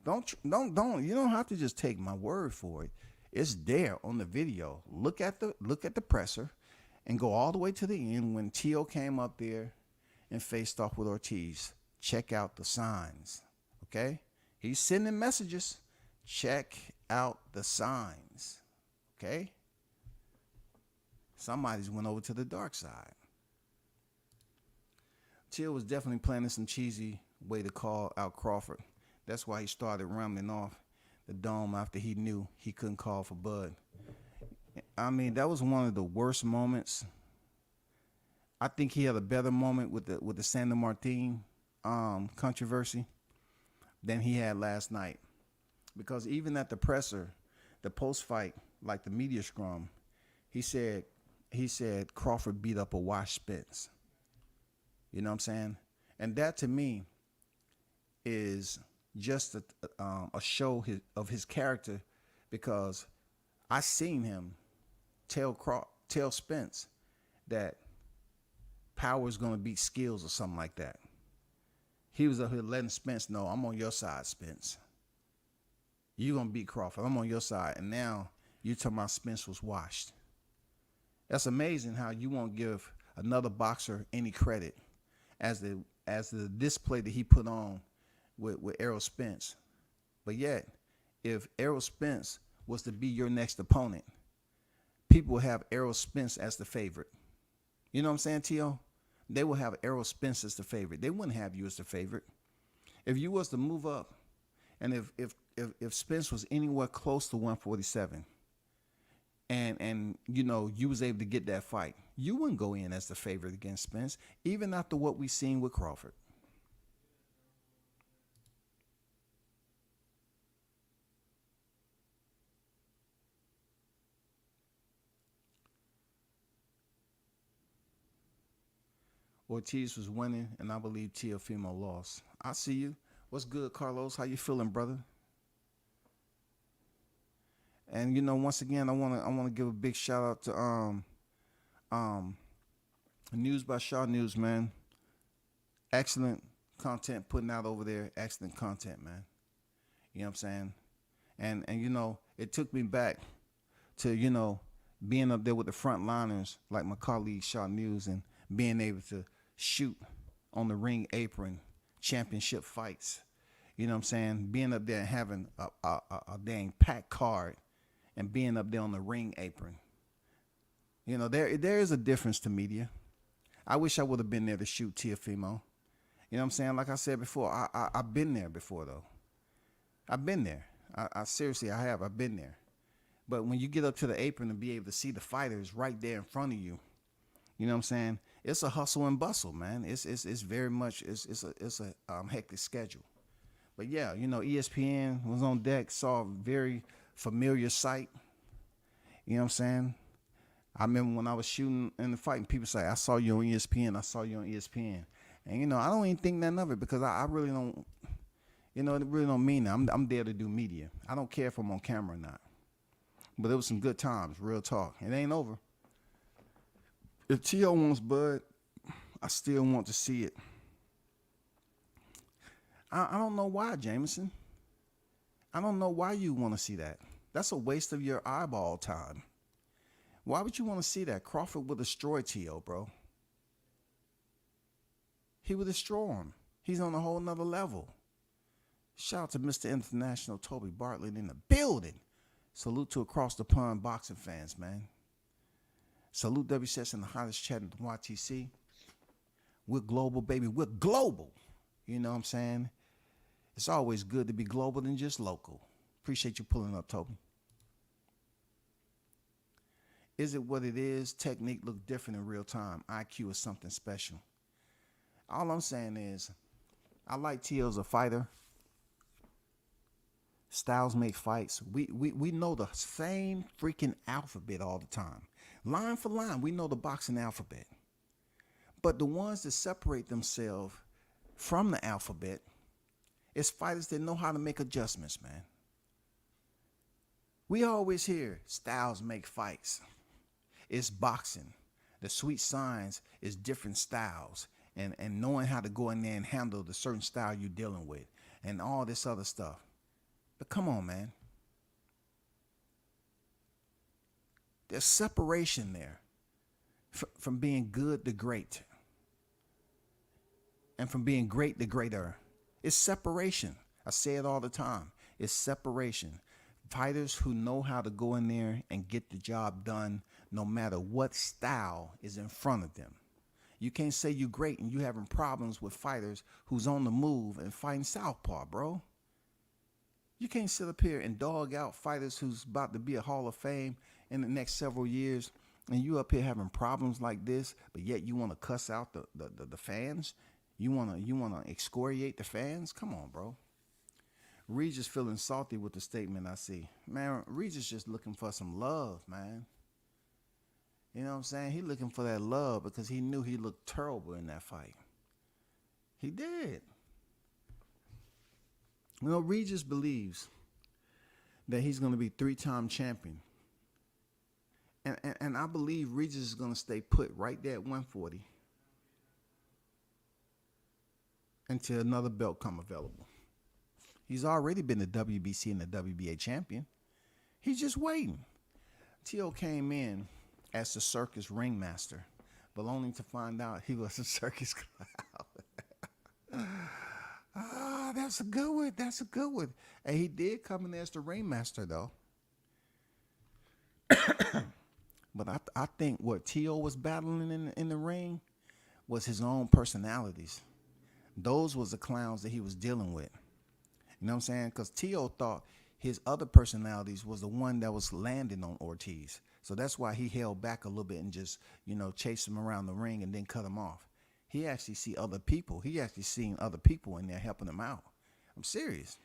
Speaker 2: Don't. You don't have to just take my word for it. It's there on the video. Look at the presser, and go all the way to the end when T.O. came up there and faced off with Ortiz. Check out the signs. Okay, he's sending messages. Check out the signs. Okay. Somebody's went over to the dark side. Till was definitely planning some cheesy way to call out Crawford. That's why he started rambling off the dome after he knew he couldn't call for Bud. I mean, that was one of the worst moments. I think he had a better moment with the Sandor Martin controversy than he had last night. Because even at the presser, the post fight, like the media scrum, he said Crawford beat up a washed Spence. You know what I'm saying? And that to me is just a show of his character, because I seen him tell Spence that power is going to beat skills or something like that. He was up here letting Spence know, I'm on your side, Spence. You're going to beat Crawford. I'm on your side. And now you talking about Spence was washed. That's amazing how you won't give another boxer any credit as the display that he put on with Errol Spence. But yet, if Errol Spence was to be your next opponent, people will have Errol Spence as the favorite. You know what I'm saying, T.O.? They will have Errol Spence as the favorite. They wouldn't have you as the favorite. If you was to move up, and if Spence was anywhere close to 147, and you know you was able to get that fight, you wouldn't go in as the favorite against Spence, even after what we seen with Crawford. Ortiz was winning, and I believe Teofimo lost. I see you. What's good, Carlos? How you feeling, brother? And you know, once again, I wanna give a big shout out to News by Shaw News, man. Excellent content putting out over there. Excellent content, man. You know what I'm saying? And you know, it took me back to, you know, being up there with the frontliners like my colleague Shaw News, and being able to shoot on the ring apron championship fights. You know what I'm saying? Being up there and having a dang packed card and being up there on the ring apron. You know, there is a difference to media. I wish I would have been there to shoot Teofimo. You know what I'm saying? Like I said before, I've been there before, though. I've been there. I seriously, I have. I've been there. But when you get up to the apron and be able to see the fighters right there in front of you, you know what I'm saying? It's a hustle and bustle, man. It's very much it's a hectic schedule. But yeah, you know, ESPN was on deck, saw a very familiar sight. You know what I'm saying? I remember when I was shooting in the fight, and people say, I saw you on ESPN, I saw you on ESPN. And, you know, I don't even think nothing of it, because I really don't, you know, it really don't mean that. I'm there to do media. I don't care if I'm on camera or not. But it was some good times, real talk. It ain't over. If T.O. wants Bud, I still want to see it. I don't know why, Jameson. I don't know why you want to see that. That's a waste of your eyeball time. Why would you want to see that? Crawford would destroy T.O., bro. He would destroy him. He's on a whole nother level. Shout out to Mr. International Toby Bartlett in the building. Salute to across the pond boxing fans, man. Salute WCS in the hottest chat in the YTC. We're global, baby. We're global. You know what I'm saying? It's always good to be global than just local. Appreciate you pulling up, Toby. Is it what it is? Technique look different in real time. IQ is something special. All I'm saying is, I like T.O. as a fighter. Styles make fights. We know the same freaking alphabet all the time. Line for line, we know the boxing alphabet. But the ones that separate themselves from the alphabet is fighters that know how to make adjustments, man. We always hear Styles make fights. It's boxing. The sweet science is different styles and knowing how to go in there and handle the certain style you're dealing with and all this other stuff. But come on, man. There's separation there from being good to great and from being great to greater. It's separation. I say it all the time. It's separation. Fighters who know how to go in there and get the job done no matter what style is in front of them. You can't say you're great and you having problems with fighters who's on the move and fighting southpaw, bro. You can't sit up here and dog out fighters who's about to be a Hall of Fame in the next several years, and you up here having problems like this, but yet you want to cuss out the fans. You want to excoriate the fans. Come on, bro. Regis feeling salty with the statement I see. Man, Regis just looking for some love, man. You know what I'm saying? He looking for that love because he knew he looked terrible in that fight. He did. You know, Regis believes that he's going to be 3-time champion. And I believe Regis is going to stay put right there at 140 until another belt come available. He's already been the WBC and the WBA champion. He's just waiting. Teo came in as the circus ringmaster, but only to find out he was a circus clown. That's a good one. That's a good one. And he did come in as the ringmaster, though. But I think what Teo was battling in the ring was his own personalities. Those was the clowns that he was dealing with. You know what I'm saying? Because Teo thought his other personalities was the one that was landing on Ortiz. So that's why he held back a little bit and just, chased him around the ring and then cut him off. He actually see other people. He actually seen other people in there helping him out. I'm serious.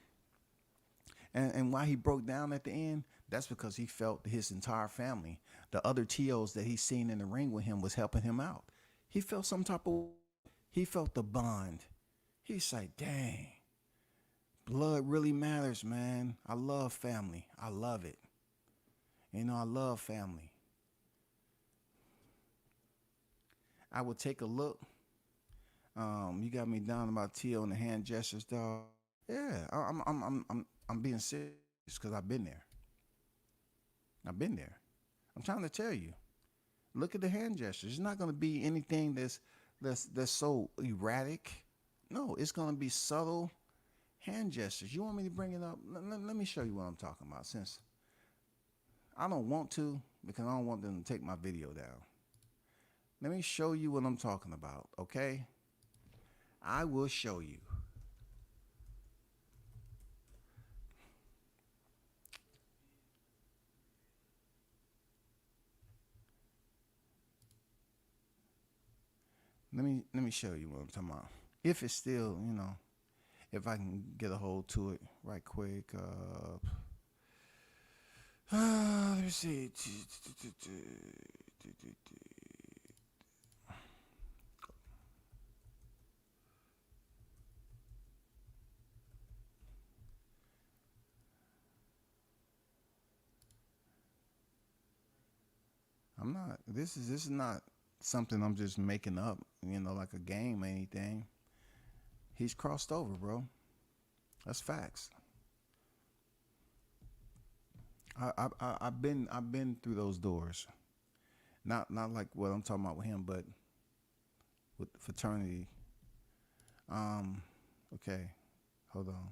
Speaker 2: And why he broke down at the end, that's because he felt his entire family, the other TOs that he seen in the ring with him, was helping him out. He felt he felt the bond. He's like, dang, blood really matters, man. I love family. I love it. I love family. I would take a look. You got me down about Teo and the hand gestures, dog. Yeah, I'm being serious because I've been there. I'm trying to tell you. Look at the hand gestures. It's not going to be anything that's so erratic. No, it's going to be subtle hand gestures. You want me to bring it up? Let me show you what I'm talking about, since I don't want to, because I don't want them to take my video down. Let me show you what I'm talking about, okay? I will show you. Let me show you what I'm talking about. If it's still, if I can get a hold to it right quick. Let me see. I'm not. This is not something I'm just making up, like a game or anything. He's crossed over, bro. That's facts. I've been through those doors. Not like what I'm talking about with him, but with the fraternity. Okay. Hold on.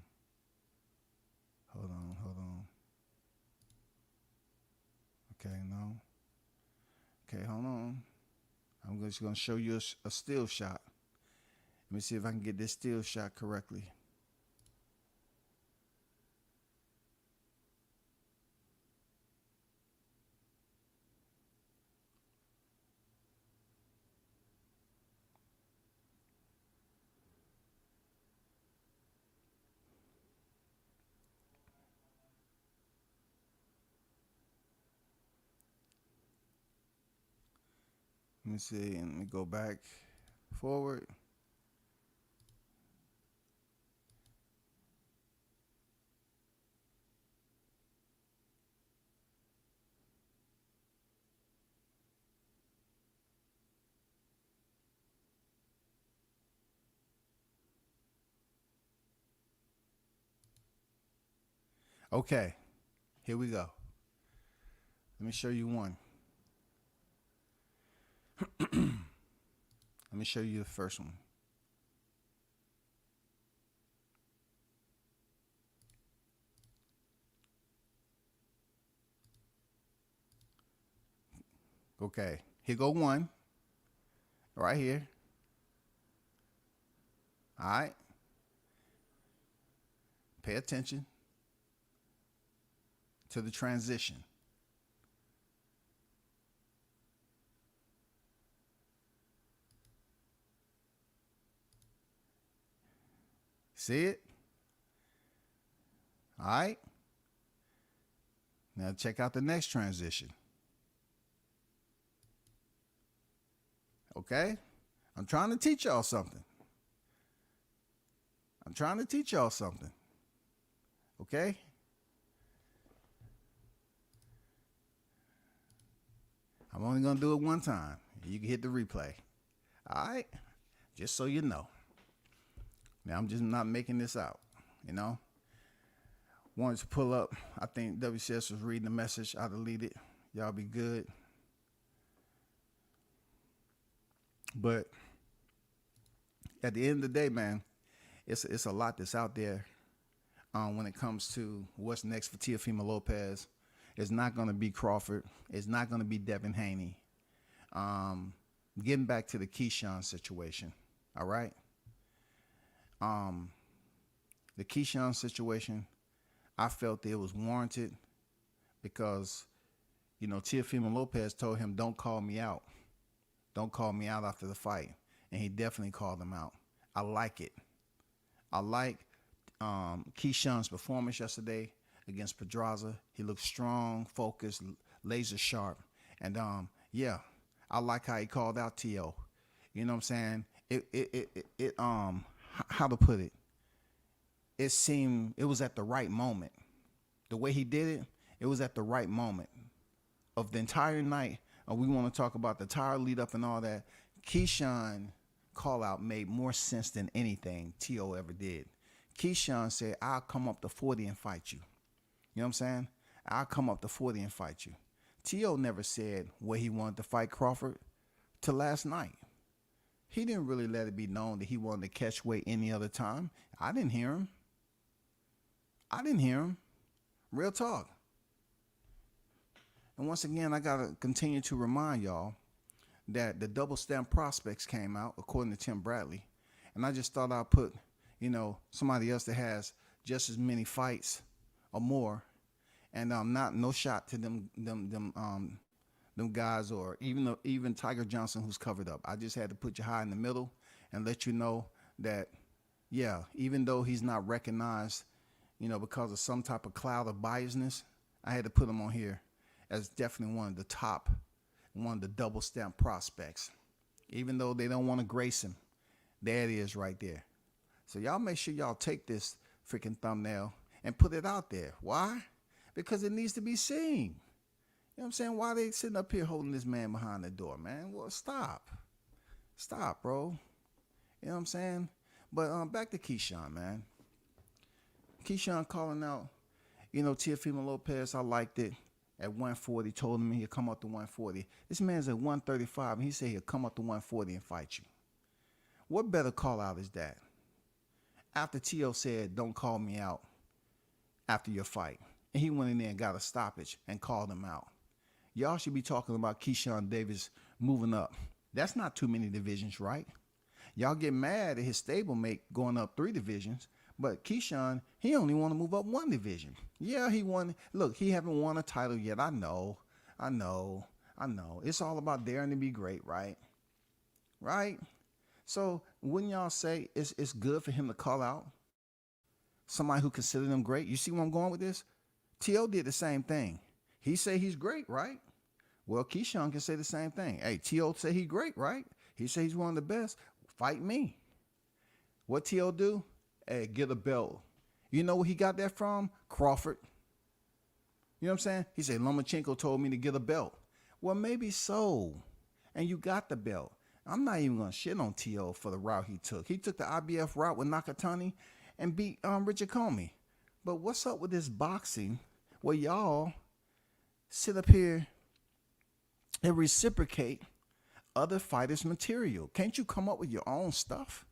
Speaker 2: Okay, no. Okay, hold on. I'm just going to show you a still shot. Let me see if I can get this still shot correctly. Let me see, and let me go back forward. Okay, here we go. Let me show you one. Let me show you the first one. Okay, here go one. Right here. All right. Pay attention to the transition. See it? All right. Now check out the next transition. Okay? I'm trying to teach y'all something. Okay? I'm only going to do it one time. You can hit the replay. All right? Just so you know. Now, I'm just not making this out, you know? Wanted to pull up. I think WCS was reading the message. I deleted. Y'all be good. But at the end of the day, man, it's a lot that's out there when it comes to what's next for Teofimo Lopez. It's not going to be Crawford. It's not going to be Devin Haney. Getting back to the Keyshawn situation, all right? The Keyshawn situation, I felt it was warranted because, you know, Teofimo Lopez told him, don't call me out. Don't call me out after the fight. And he definitely called him out. I like it. I like Keyshawn's performance yesterday against Pedraza. He looked strong, focused, laser sharp. And, yeah, I like how he called out T.O. You know what I'm saying? How to put it? It seemed it was at the right moment. The way he did it, it was at the right moment. Of the entire night, we want to talk about the entire lead up and all that. Keyshawn call out made more sense than anything T.O. ever did. Keyshawn said, I'll come up to 40 and fight you. You know what I'm saying? I'll come up to 40 and fight you. T.O. never said where he wanted to fight Crawford till last night. He didn't really let it be known that he wanted to catch weight any other time. I didn't hear him. Real talk. And once again, I got to continue to remind y'all that the double stamp prospects came out, according to Tim Bradley. And I just thought I'd put, you know, somebody else that has just as many fights or more. And no shot to them guys, or even Tiger Johnson, who's covered up. I just had to put you high in the middle and let you know that, yeah, even though he's not recognized, you know, because of some type of cloud of biasness, I had to put him on here as definitely one of the double stamp prospects. Even though they don't want to grace him, there it is right there. So y'all make sure y'all take this freaking thumbnail and put it out there. Why? Because it needs to be seen. You know what I'm saying? Why they sitting up here holding this man behind the door, man? Well, stop. Stop, bro. You know what I'm saying? But back to Keyshawn, man. Keyshawn calling out, you know, Teofimo Lopez. I liked it. At 140, told him he'd come up to 140. This man's at 135, and he said he'll come up to 140 and fight you. What better call out is that? After T.O. said, don't call me out after your fight. And he went in there and got a stoppage and called him out. Y'all should be talking about Keyshawn Davis moving up. That's not too many divisions, right? Y'all get mad at his stablemate going up 3 divisions. But Keyshawn, he only want to move up 1 division. Yeah, he won. Look, he haven't won a title yet. I know. It's all about daring to be great, right? Right? So wouldn't y'all say it's good for him to call out somebody who considered him great? You see where I'm going with this? T.O. did the same thing. He say he's great, right? Well, Keyshawn can say the same thing. Hey, T.O. say he's great, right? He say he's one of the best. Fight me. What T.O. do? Hey, get a belt. You know where he got that from? Crawford. You know what I'm saying? He said, Lomachenko told me to get a belt. Well, maybe so. And you got the belt. I'm not even going to shit on T.O. for the route he took. He took the IBF route with Nakatani and beat Richard Comey. But what's up with this boxing where y'all sit up here and reciprocate other fighters' material? Can't you come up with your own stuff?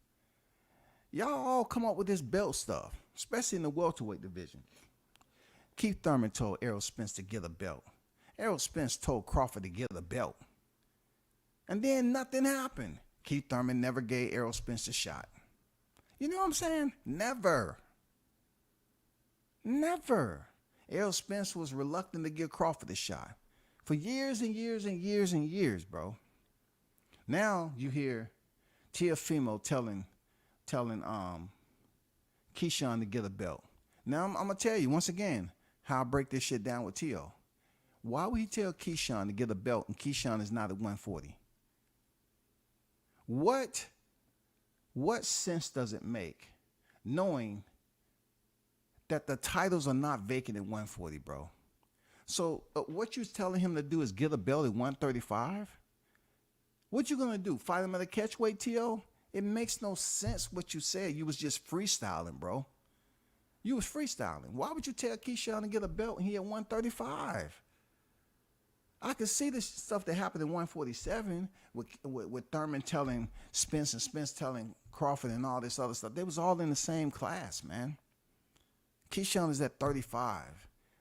Speaker 2: Y'all all come up with this belt stuff, especially in the welterweight division. Keith Thurman told Errol Spence to get a belt. Errol Spence told Crawford to get a belt. And then nothing happened. Keith Thurman never gave Errol Spence a shot. You know what I'm saying? Never. Errol Spence was reluctant to give Crawford a shot for years and years and years and years, bro. Now you hear Teofimo telling Keyshawn to get a belt. Now I'm gonna tell you once again how I break this shit down with Tio. Why would he tell Keyshawn to get a belt and Keyshawn is not at 140? What sense does it make knowing that the titles are not vacant at 140, bro? So what you're telling him to do is get a belt at 135? What you gonna do? Fight him at a catchweight, T.O.? It makes no sense what you said. You was just freestyling, bro. You was freestyling. Why would you tell Keyshawn to get a belt and he at 135? I could see this stuff that happened in 147 with Thurman telling Spence and Spence telling Crawford and all this other stuff. They was all in the same class, man. Keyshawn is at 35.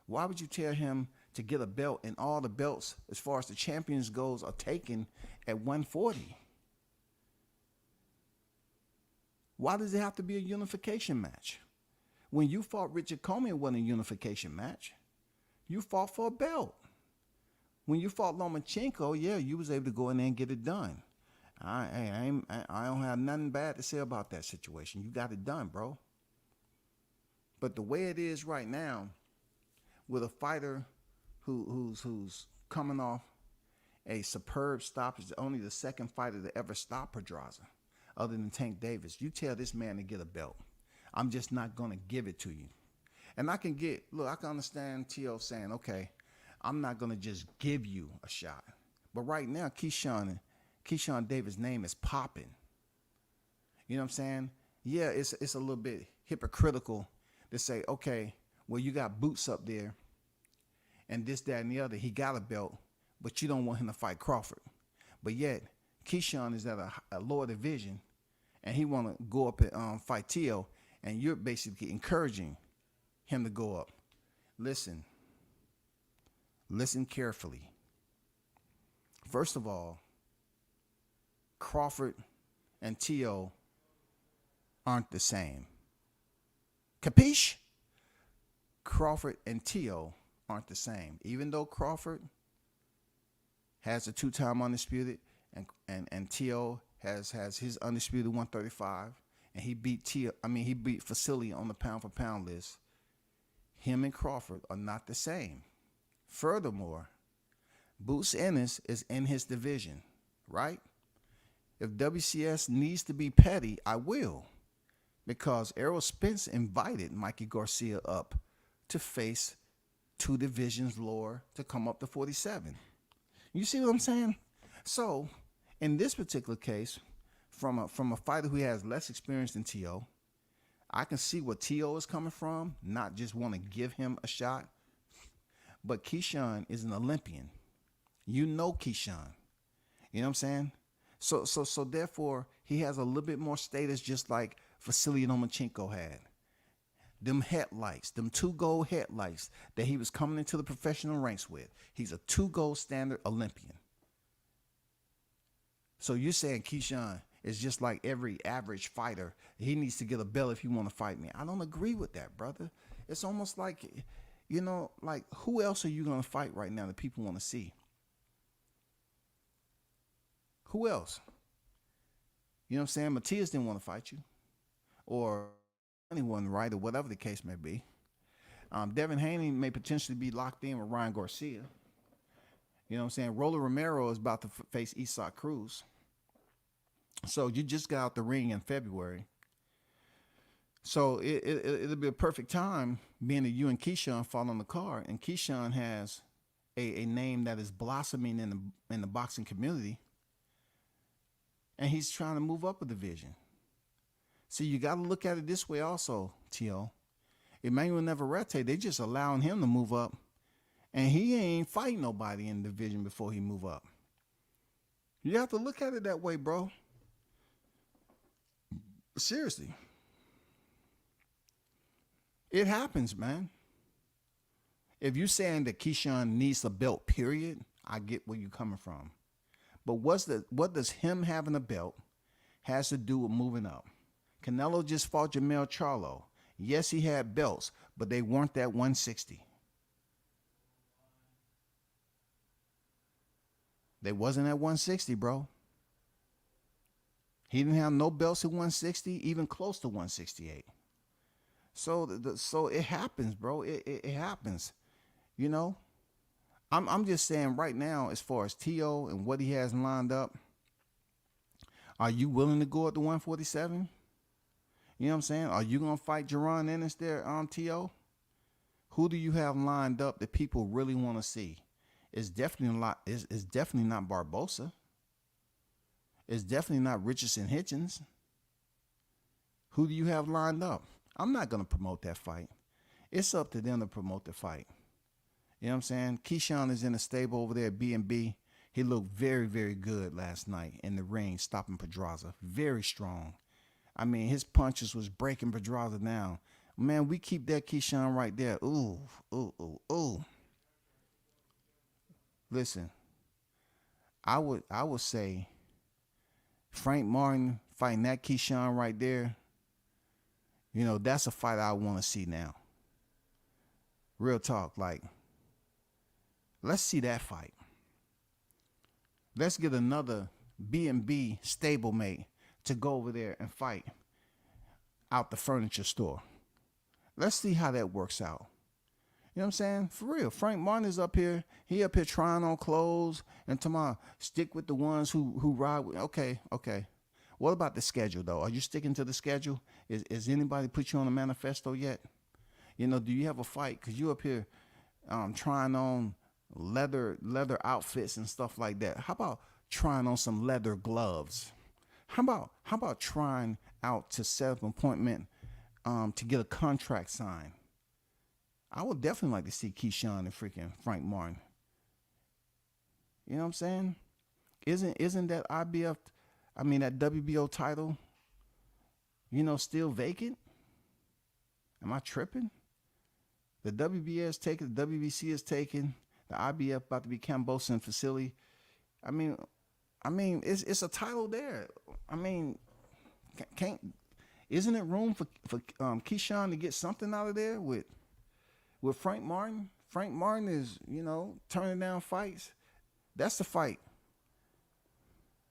Speaker 2: Why would you tell him to get a belt and all the belts as far as the champions goes are taken at 140? Why does it have to be a unification match? When you fought Richard Comey, it wasn't a unification match. You fought for a belt. When you fought Lomachenko, yeah, you was able to go in there and get it done. I don't have nothing bad to say about that situation. You got it done, bro. But the way it is right now, with a fighter who's coming off a superb stoppage, only the second fighter to ever stop Pedraza, other than Tank Davis, you tell this man to get a belt. I'm just not going to give it to you. And I can understand T.O. saying, okay, I'm not going to just give you a shot. But right now, Keyshawn Davis' name is popping. You know what I'm saying? Yeah, it's a little bit hypocritical to say, okay, well, you got Boots up there and this, that, and the other. He got a belt, but you don't want him to fight Crawford. But yet, Keyshawn is at a lower division, and he want to go up and fight T.O., and you're basically encouraging him to go up. Listen carefully. First of all, Crawford and T.O. aren't the same. Capiche? Crawford and T.O. aren't the same. Even though Crawford has a 2-time undisputed and T.O. has his undisputed 135, and he beat Facility on the pound for pound list, him and Crawford are not the same. Furthermore, Boots Ennis is in his division, right? If WCS needs to be petty, I will. Because Errol Spence invited Mikey Garcia up to face 2 divisions lower to come up to 47. You see what I'm saying? So, in this particular case, from a fighter who has less experience than T.O., I can see where T.O. is coming from, not just want to give him a shot. But Keyshawn is an Olympian. You know Keyshawn. You know what I'm saying? So therefore, he has a little bit more status, just like Vasily Lomachenko had. Them headlights, them 2 gold headlights that he was coming into the professional ranks with. He's a 2 gold standard Olympian. So you're saying Keyshawn is just like every average fighter. He needs to get a belt if he want to fight me. I don't agree with that, brother. It's almost like, like who else are you going to fight right now that people want to see? Who else? You know what I'm saying? Matias didn't want to fight you. Or anyone, right? Or whatever the case may be. Devin Haney may potentially be locked in with Ryan Garcia. You know what I'm saying? Roller Romero is about to face Isak Cruz. So you just got out the ring in February. So it'll be a perfect time, being that you and Keyshawn fall on the card, and Keyshawn has a name that is blossoming in the boxing community, and he's trying to move up a division. See, you got to look at it this way also, T.O. Emmanuel Navarrete, they just allowing him to move up, and he ain't fighting nobody in the division before he move up. You have to look at it that way, bro. Seriously. It happens, man. If you're saying that Keyshawn needs a belt, period, I get where you're coming from. But what does him having a belt has to do with moving up? Canelo just fought Jamel Charlo. Yes, he had belts, but they weren't that 160. They wasn't at 160, bro. He didn't have no belts at 160, even close to 168. So it happens, bro. It happens. You know, I'm just saying right now, as far as T.O. and what he has lined up, are you willing to go at the 147? You know what I'm saying? Are you gonna fight Jaron Ennis there, T.O.? Who do you have lined up that people really want to see? It's definitely a lot. It's definitely not Barbosa. It's definitely not Richardson Hitchens. Who do you have lined up? I'm not gonna promote that fight. It's up to them to promote the fight. You know what I'm saying? Keyshawn is in the stable over there at B&B. He looked very, very good last night in the ring, stopping Pedraza. Very strong. I mean, his punches was breaking Pedraza down. Man, we keep that Keyshawn right there. Ooh, ooh, ooh, ooh. Listen, I would say Frank Martin fighting that Keyshawn right there. You know, that's a fight I want to see now. Real talk, like, let's see that fight. Let's get another B&B stablemate to go over there and fight out the furniture store. Let's see how that works out. You know what I'm saying? For real. Frank Martin is up here. He up here trying on clothes and tomorrow stick with the ones who ride with. Okay. What about the schedule though? Are you sticking to the schedule? Is anybody put you on a manifesto yet? You know, do you have a fight? Cause you up here trying on leather outfits and stuff like that. How about trying on some leather gloves? How about trying out to set up an appointment to get a contract signed? I would definitely like to see Keyshawn and freaking Frank Martin. You know what I'm saying? Isn't that that WBO title, you know, still vacant? Am I tripping? The WBA is taken, the WBC is taken, the IBF about to be Cambosan facility. I mean, it's a title there. I mean, isn't it room for Keyshawn to get something out of there with Frank Martin? Frank Martin is, you know, turning down fights. That's the fight.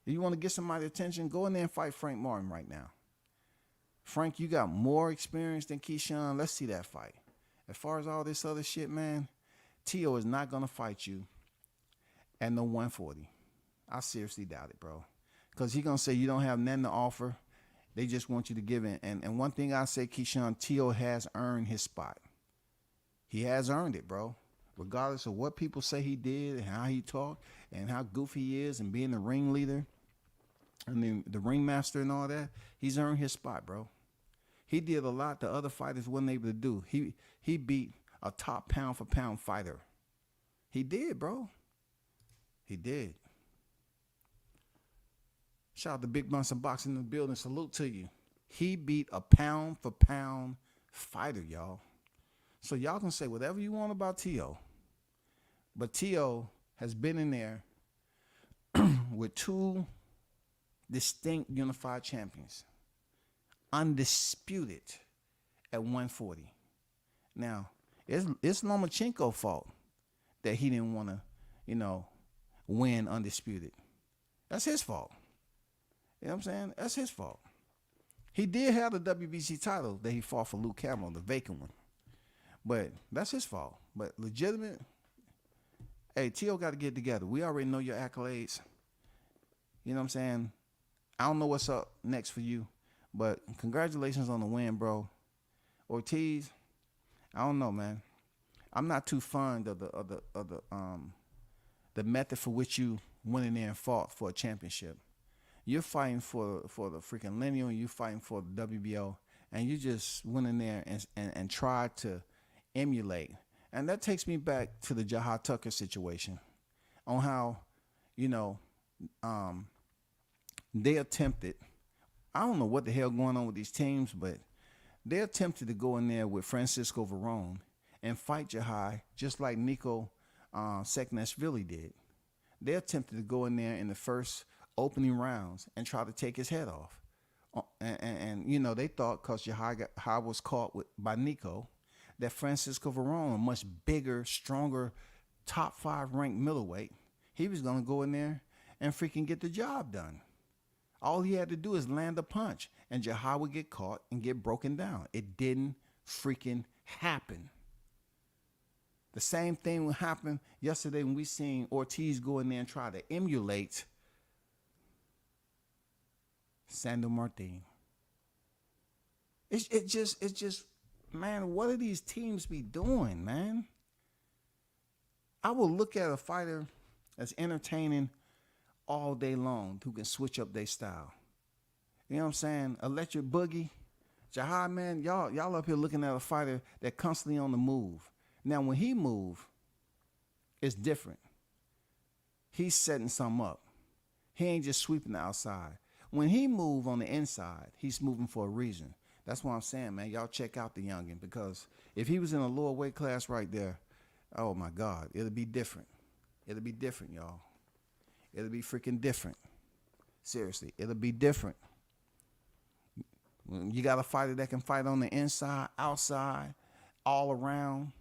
Speaker 2: If you want to get somebody's attention, go in there and fight Frank Martin right now. Frank, you got more experience than Keyshawn. Let's see that fight. As far as all this other shit, man, T.O. is not going to fight you at no 140. I seriously doubt it, bro. Because he's going to say you don't have nothing to offer. They just want you to give in. And one thing I say, Keyshawn, T.O. has earned his spot. He has earned it, bro. Regardless of what people say he did and how he talked and how goofy he is and being the ringleader and the ringmaster and all that, he's earned his spot, bro. He did a lot the other fighters wasn't able to do. He beat a top pound for pound fighter. He did, bro. He did. Shout out to Big Bunsen Boxing in the building. Salute to you. He beat a pound for pound fighter, y'all. So y'all can say whatever you want about T.O. But T.O. has been in there with two distinct unified champions. Undisputed at 140. Now, it's Lomachenko's fault that he didn't want to, you know, win undisputed. That's his fault. You know what I'm saying? That's his fault. He did have the WBC title that he fought for Luke Campbell, the vacant one. But that's his fault. But legitimate, hey, T.O. got to get together. We already know your accolades. You know what I'm saying? I don't know what's up next for you. But congratulations on the win, bro. Ortiz, I don't know, man. I'm not too fond of the method for which you went in there and fought for a championship. You're fighting for the freaking lineal, and you're fighting for the WBO, and you just went in there and tried to emulate. And that takes me back to the Jaha Tucker situation on how, you know, they attempted. I don't know what the hell going on with these teams, but they attempted to go in there with Francisco Varone and fight Jahai just like Nico Seknashvili did. They attempted to go in there in the first opening rounds and try to take his head off. And you know, they thought because Jahai was caught by Nico that Francisco Varone, a much bigger, stronger, top 5 ranked middleweight, he was going to go in there and freaking get the job done. All he had to do is land a punch, and Jahai would get caught and get broken down. It didn't freaking happen. The same thing will happen yesterday when we seen Ortiz go in there and try to emulate Sandro Martin. It's just, man, what do these teams be doing, man? I will look at a fighter that's entertaining all day long who can switch up their style. You know what I'm saying? Electric Boogie, Jahad, man, y'all up here looking at a fighter that constantly on the move. Now, when he move, it's different. He's setting something up. He ain't just sweeping the outside. When he move on the inside, he's moving for a reason. That's what I'm saying, man. Y'all check out the youngin, because if he was in a lower weight class right there, oh my God, it'll be different. It'll be different, y'all. It'll be freaking different. Seriously, it'll be different. You got a fighter that can fight on the inside, outside, all around.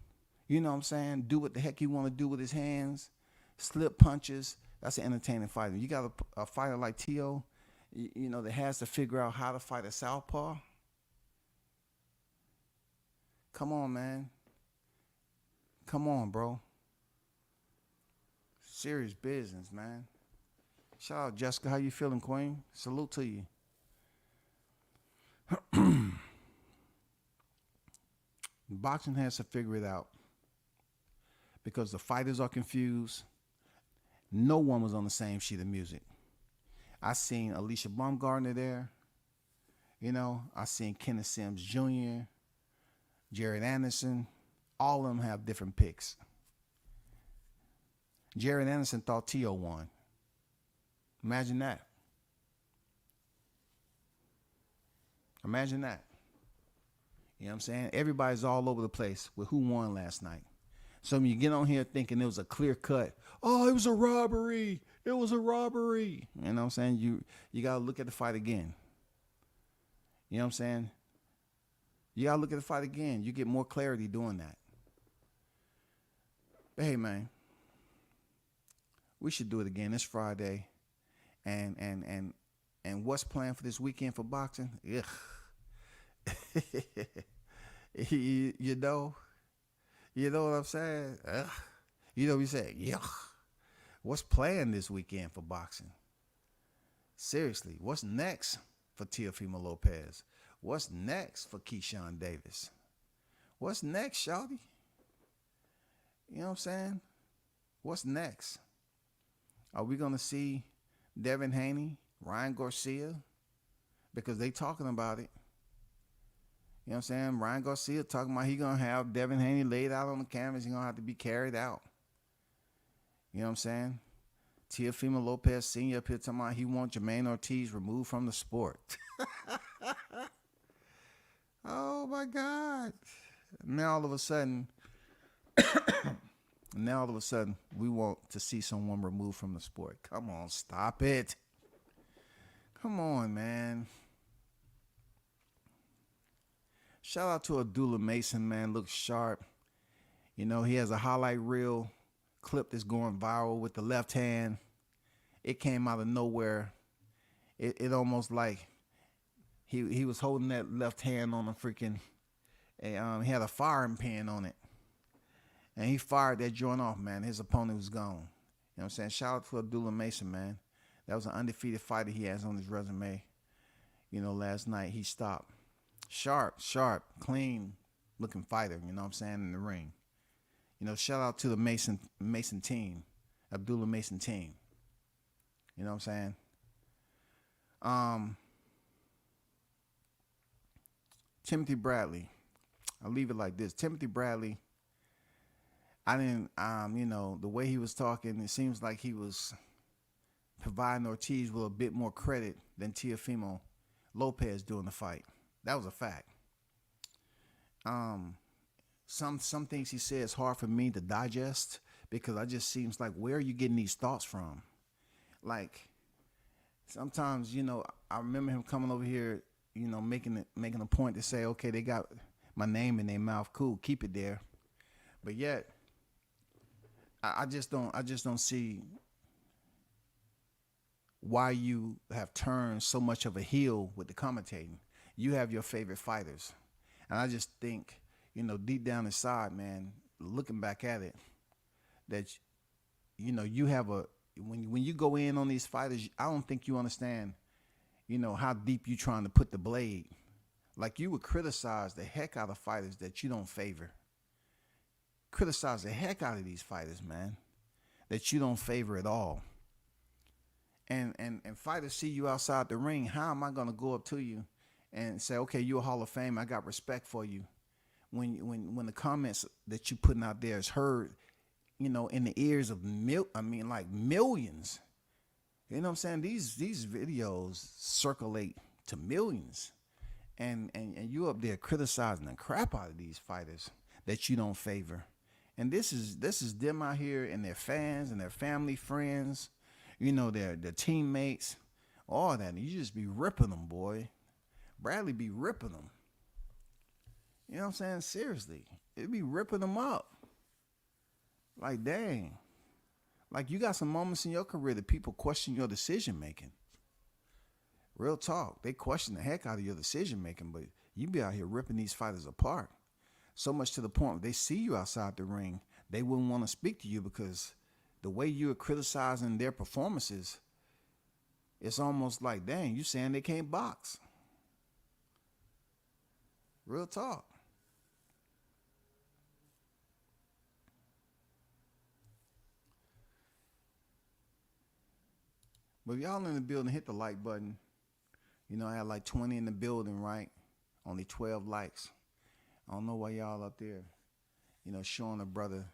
Speaker 2: You know what I'm saying? Do what the heck he want to do with his hands. Slip punches. That's an entertaining fighter. You got a fighter like Teo, you know, that has to figure out how to fight a southpaw. Come on, man. Come on, bro. Serious business, man. Shout out, Jessica. How you feeling, Queen? Salute to you. Boxing has to figure it out because the fighters are confused. No one was on the same sheet of music. I seen Alicia Baumgartner there. You know, I seen Kenneth Sims Jr., Jared Anderson. All of them have different picks. Jared Anderson thought Teo won. Imagine that. Imagine that. You know what I'm saying? Everybody's all over the place with who won last night. So when you get on here thinking it was a clear cut, oh, it was a robbery. It was a robbery. You know what I'm saying? You got to look at the fight again. You know what I'm saying? You got to look at the fight again. You get more clarity doing that. But hey, man, we should do it again. It's Friday. And what's planned for this weekend for boxing? Ugh. you know what I'm saying? Ugh. You know what you say? Yuck. What's planned this weekend for boxing? Seriously, what's next for Teofimo Lopez? What's next for Keyshawn Davis? What's next, shawty? You know what I'm saying? What's next? Are we going to see Devin Haney, Ryan Garcia? Because they talking about it. You know what I'm saying? Ryan Garcia talking about he going to have Devin Haney laid out on the canvas. He's going to have to be carried out. You know what I'm saying? Teofimo Lopez Sr. up here talking about he wants Jermaine Ortiz removed from the sport. Oh, my God. Now, all of a sudden, we want to see someone removed from the sport. Come on, stop it. Come on, man. Shout out to Abdullah Mason, man. Looks sharp. You know, he has a highlight reel clip that's going viral with the left hand. It came out of nowhere. It almost like he was holding that left hand on a freaking, he had a firing pin on it. And he fired that joint off, man. His opponent was gone. You know what I'm saying? Shout out to Abdullah Mason, man. That was an undefeated fighter he has on his resume. You know, last night he stopped. Sharp, clean looking fighter, you know what I'm saying, in the ring. You know, shout out to the Mason team, Abdullah Mason team. You know what I'm saying? Timothy Bradley. I'll leave it like this. Timothy Bradley, I didn't, you know, the way he was talking, it seems like he was providing Ortiz with a bit more credit than Teofimo Lopez doing the fight. That was a fact. Some things he said is hard for me to digest because I just seems like, where are you getting these thoughts from? Like, sometimes, you know, I remember him coming over here, you know, making a point to say, okay, they got my name in their mouth, cool, keep it there. But yet, I just don't see why you have turned so much of a heel with the commentating. You have your favorite fighters. And I just think, deep down inside, man, looking back at it, that, you have when you go in on these fighters, I don't think you understand, how deep you trying to put the blade. Like, you would criticize the heck out of fighters that you don't favor. Criticize the heck out of these fighters, man, that you don't favor at all. And fighters see you outside the ring. How am I going to go up to you and say, okay, you're a Hall of Fame, I got respect for you, when the comments that you putting out there is heard, in the ears of millions. You know what I'm saying? These videos circulate to millions. And you up there criticizing the crap out of these fighters that you don't favor. And this is them out here and their fans and their family, friends, their teammates, all that. And you just be ripping them, boy. Bradley be ripping them. You know what I'm saying? Seriously. It be ripping them up. Like, dang. Like, you got some moments in your career that people question your decision making. Real talk. They question the heck out of your decision making, but you be out here ripping these fighters apart. So much to the point where they see you outside the ring, they wouldn't want to speak to you because the way you're criticizing their performances, it's almost like, dang, you saying they can't box. Real talk. But if y'all in the building, hit the like button. I had like 20 in the building, right? Only 12 likes. I don't know why y'all up there, showing a brother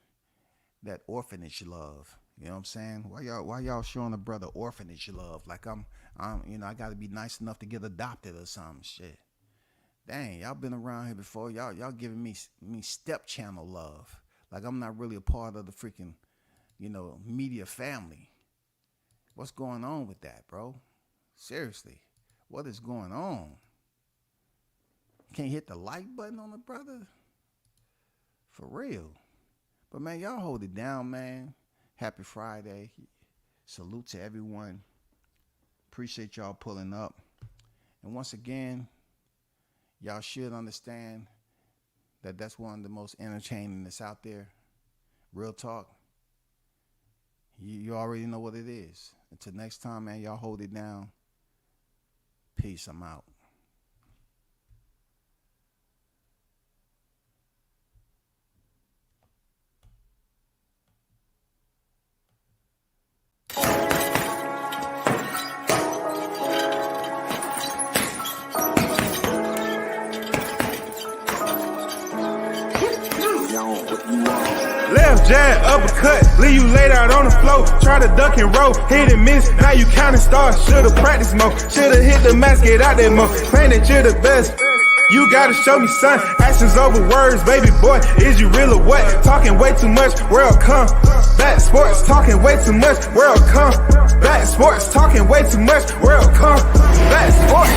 Speaker 2: that orphanage love. You know what I'm saying? Why y'all showing a brother orphanage love? Like I gotta be nice enough to get adopted or some shit. Dang, y'all been around here before. Y'all giving me step channel love. Like I'm not really a part of the freaking, media family. What's going on with that, bro? Seriously, what is going on? Can't hit the like button on the brother? For real. But, man, y'all hold it down, man. Happy Friday. Salute to everyone. Appreciate y'all pulling up. And once again, y'all should understand that that's one of the most entertaining that's out there. Real talk. You already know what it is. Until next time, man, y'all hold it down. Peace. I'm out.
Speaker 1: Left jab, uppercut, leave you laid out on the floor. Try to duck and roll, hit and miss, now you counting stars. Should've practiced more, should've hit the mask, get out there more. Claim that you're the best, you gotta show me son. Actions over words, baby boy, is you real or what? Talking way too much, world come back. Sports, talking way too much, world come back. Sports, talking way too much, world come back. Sports.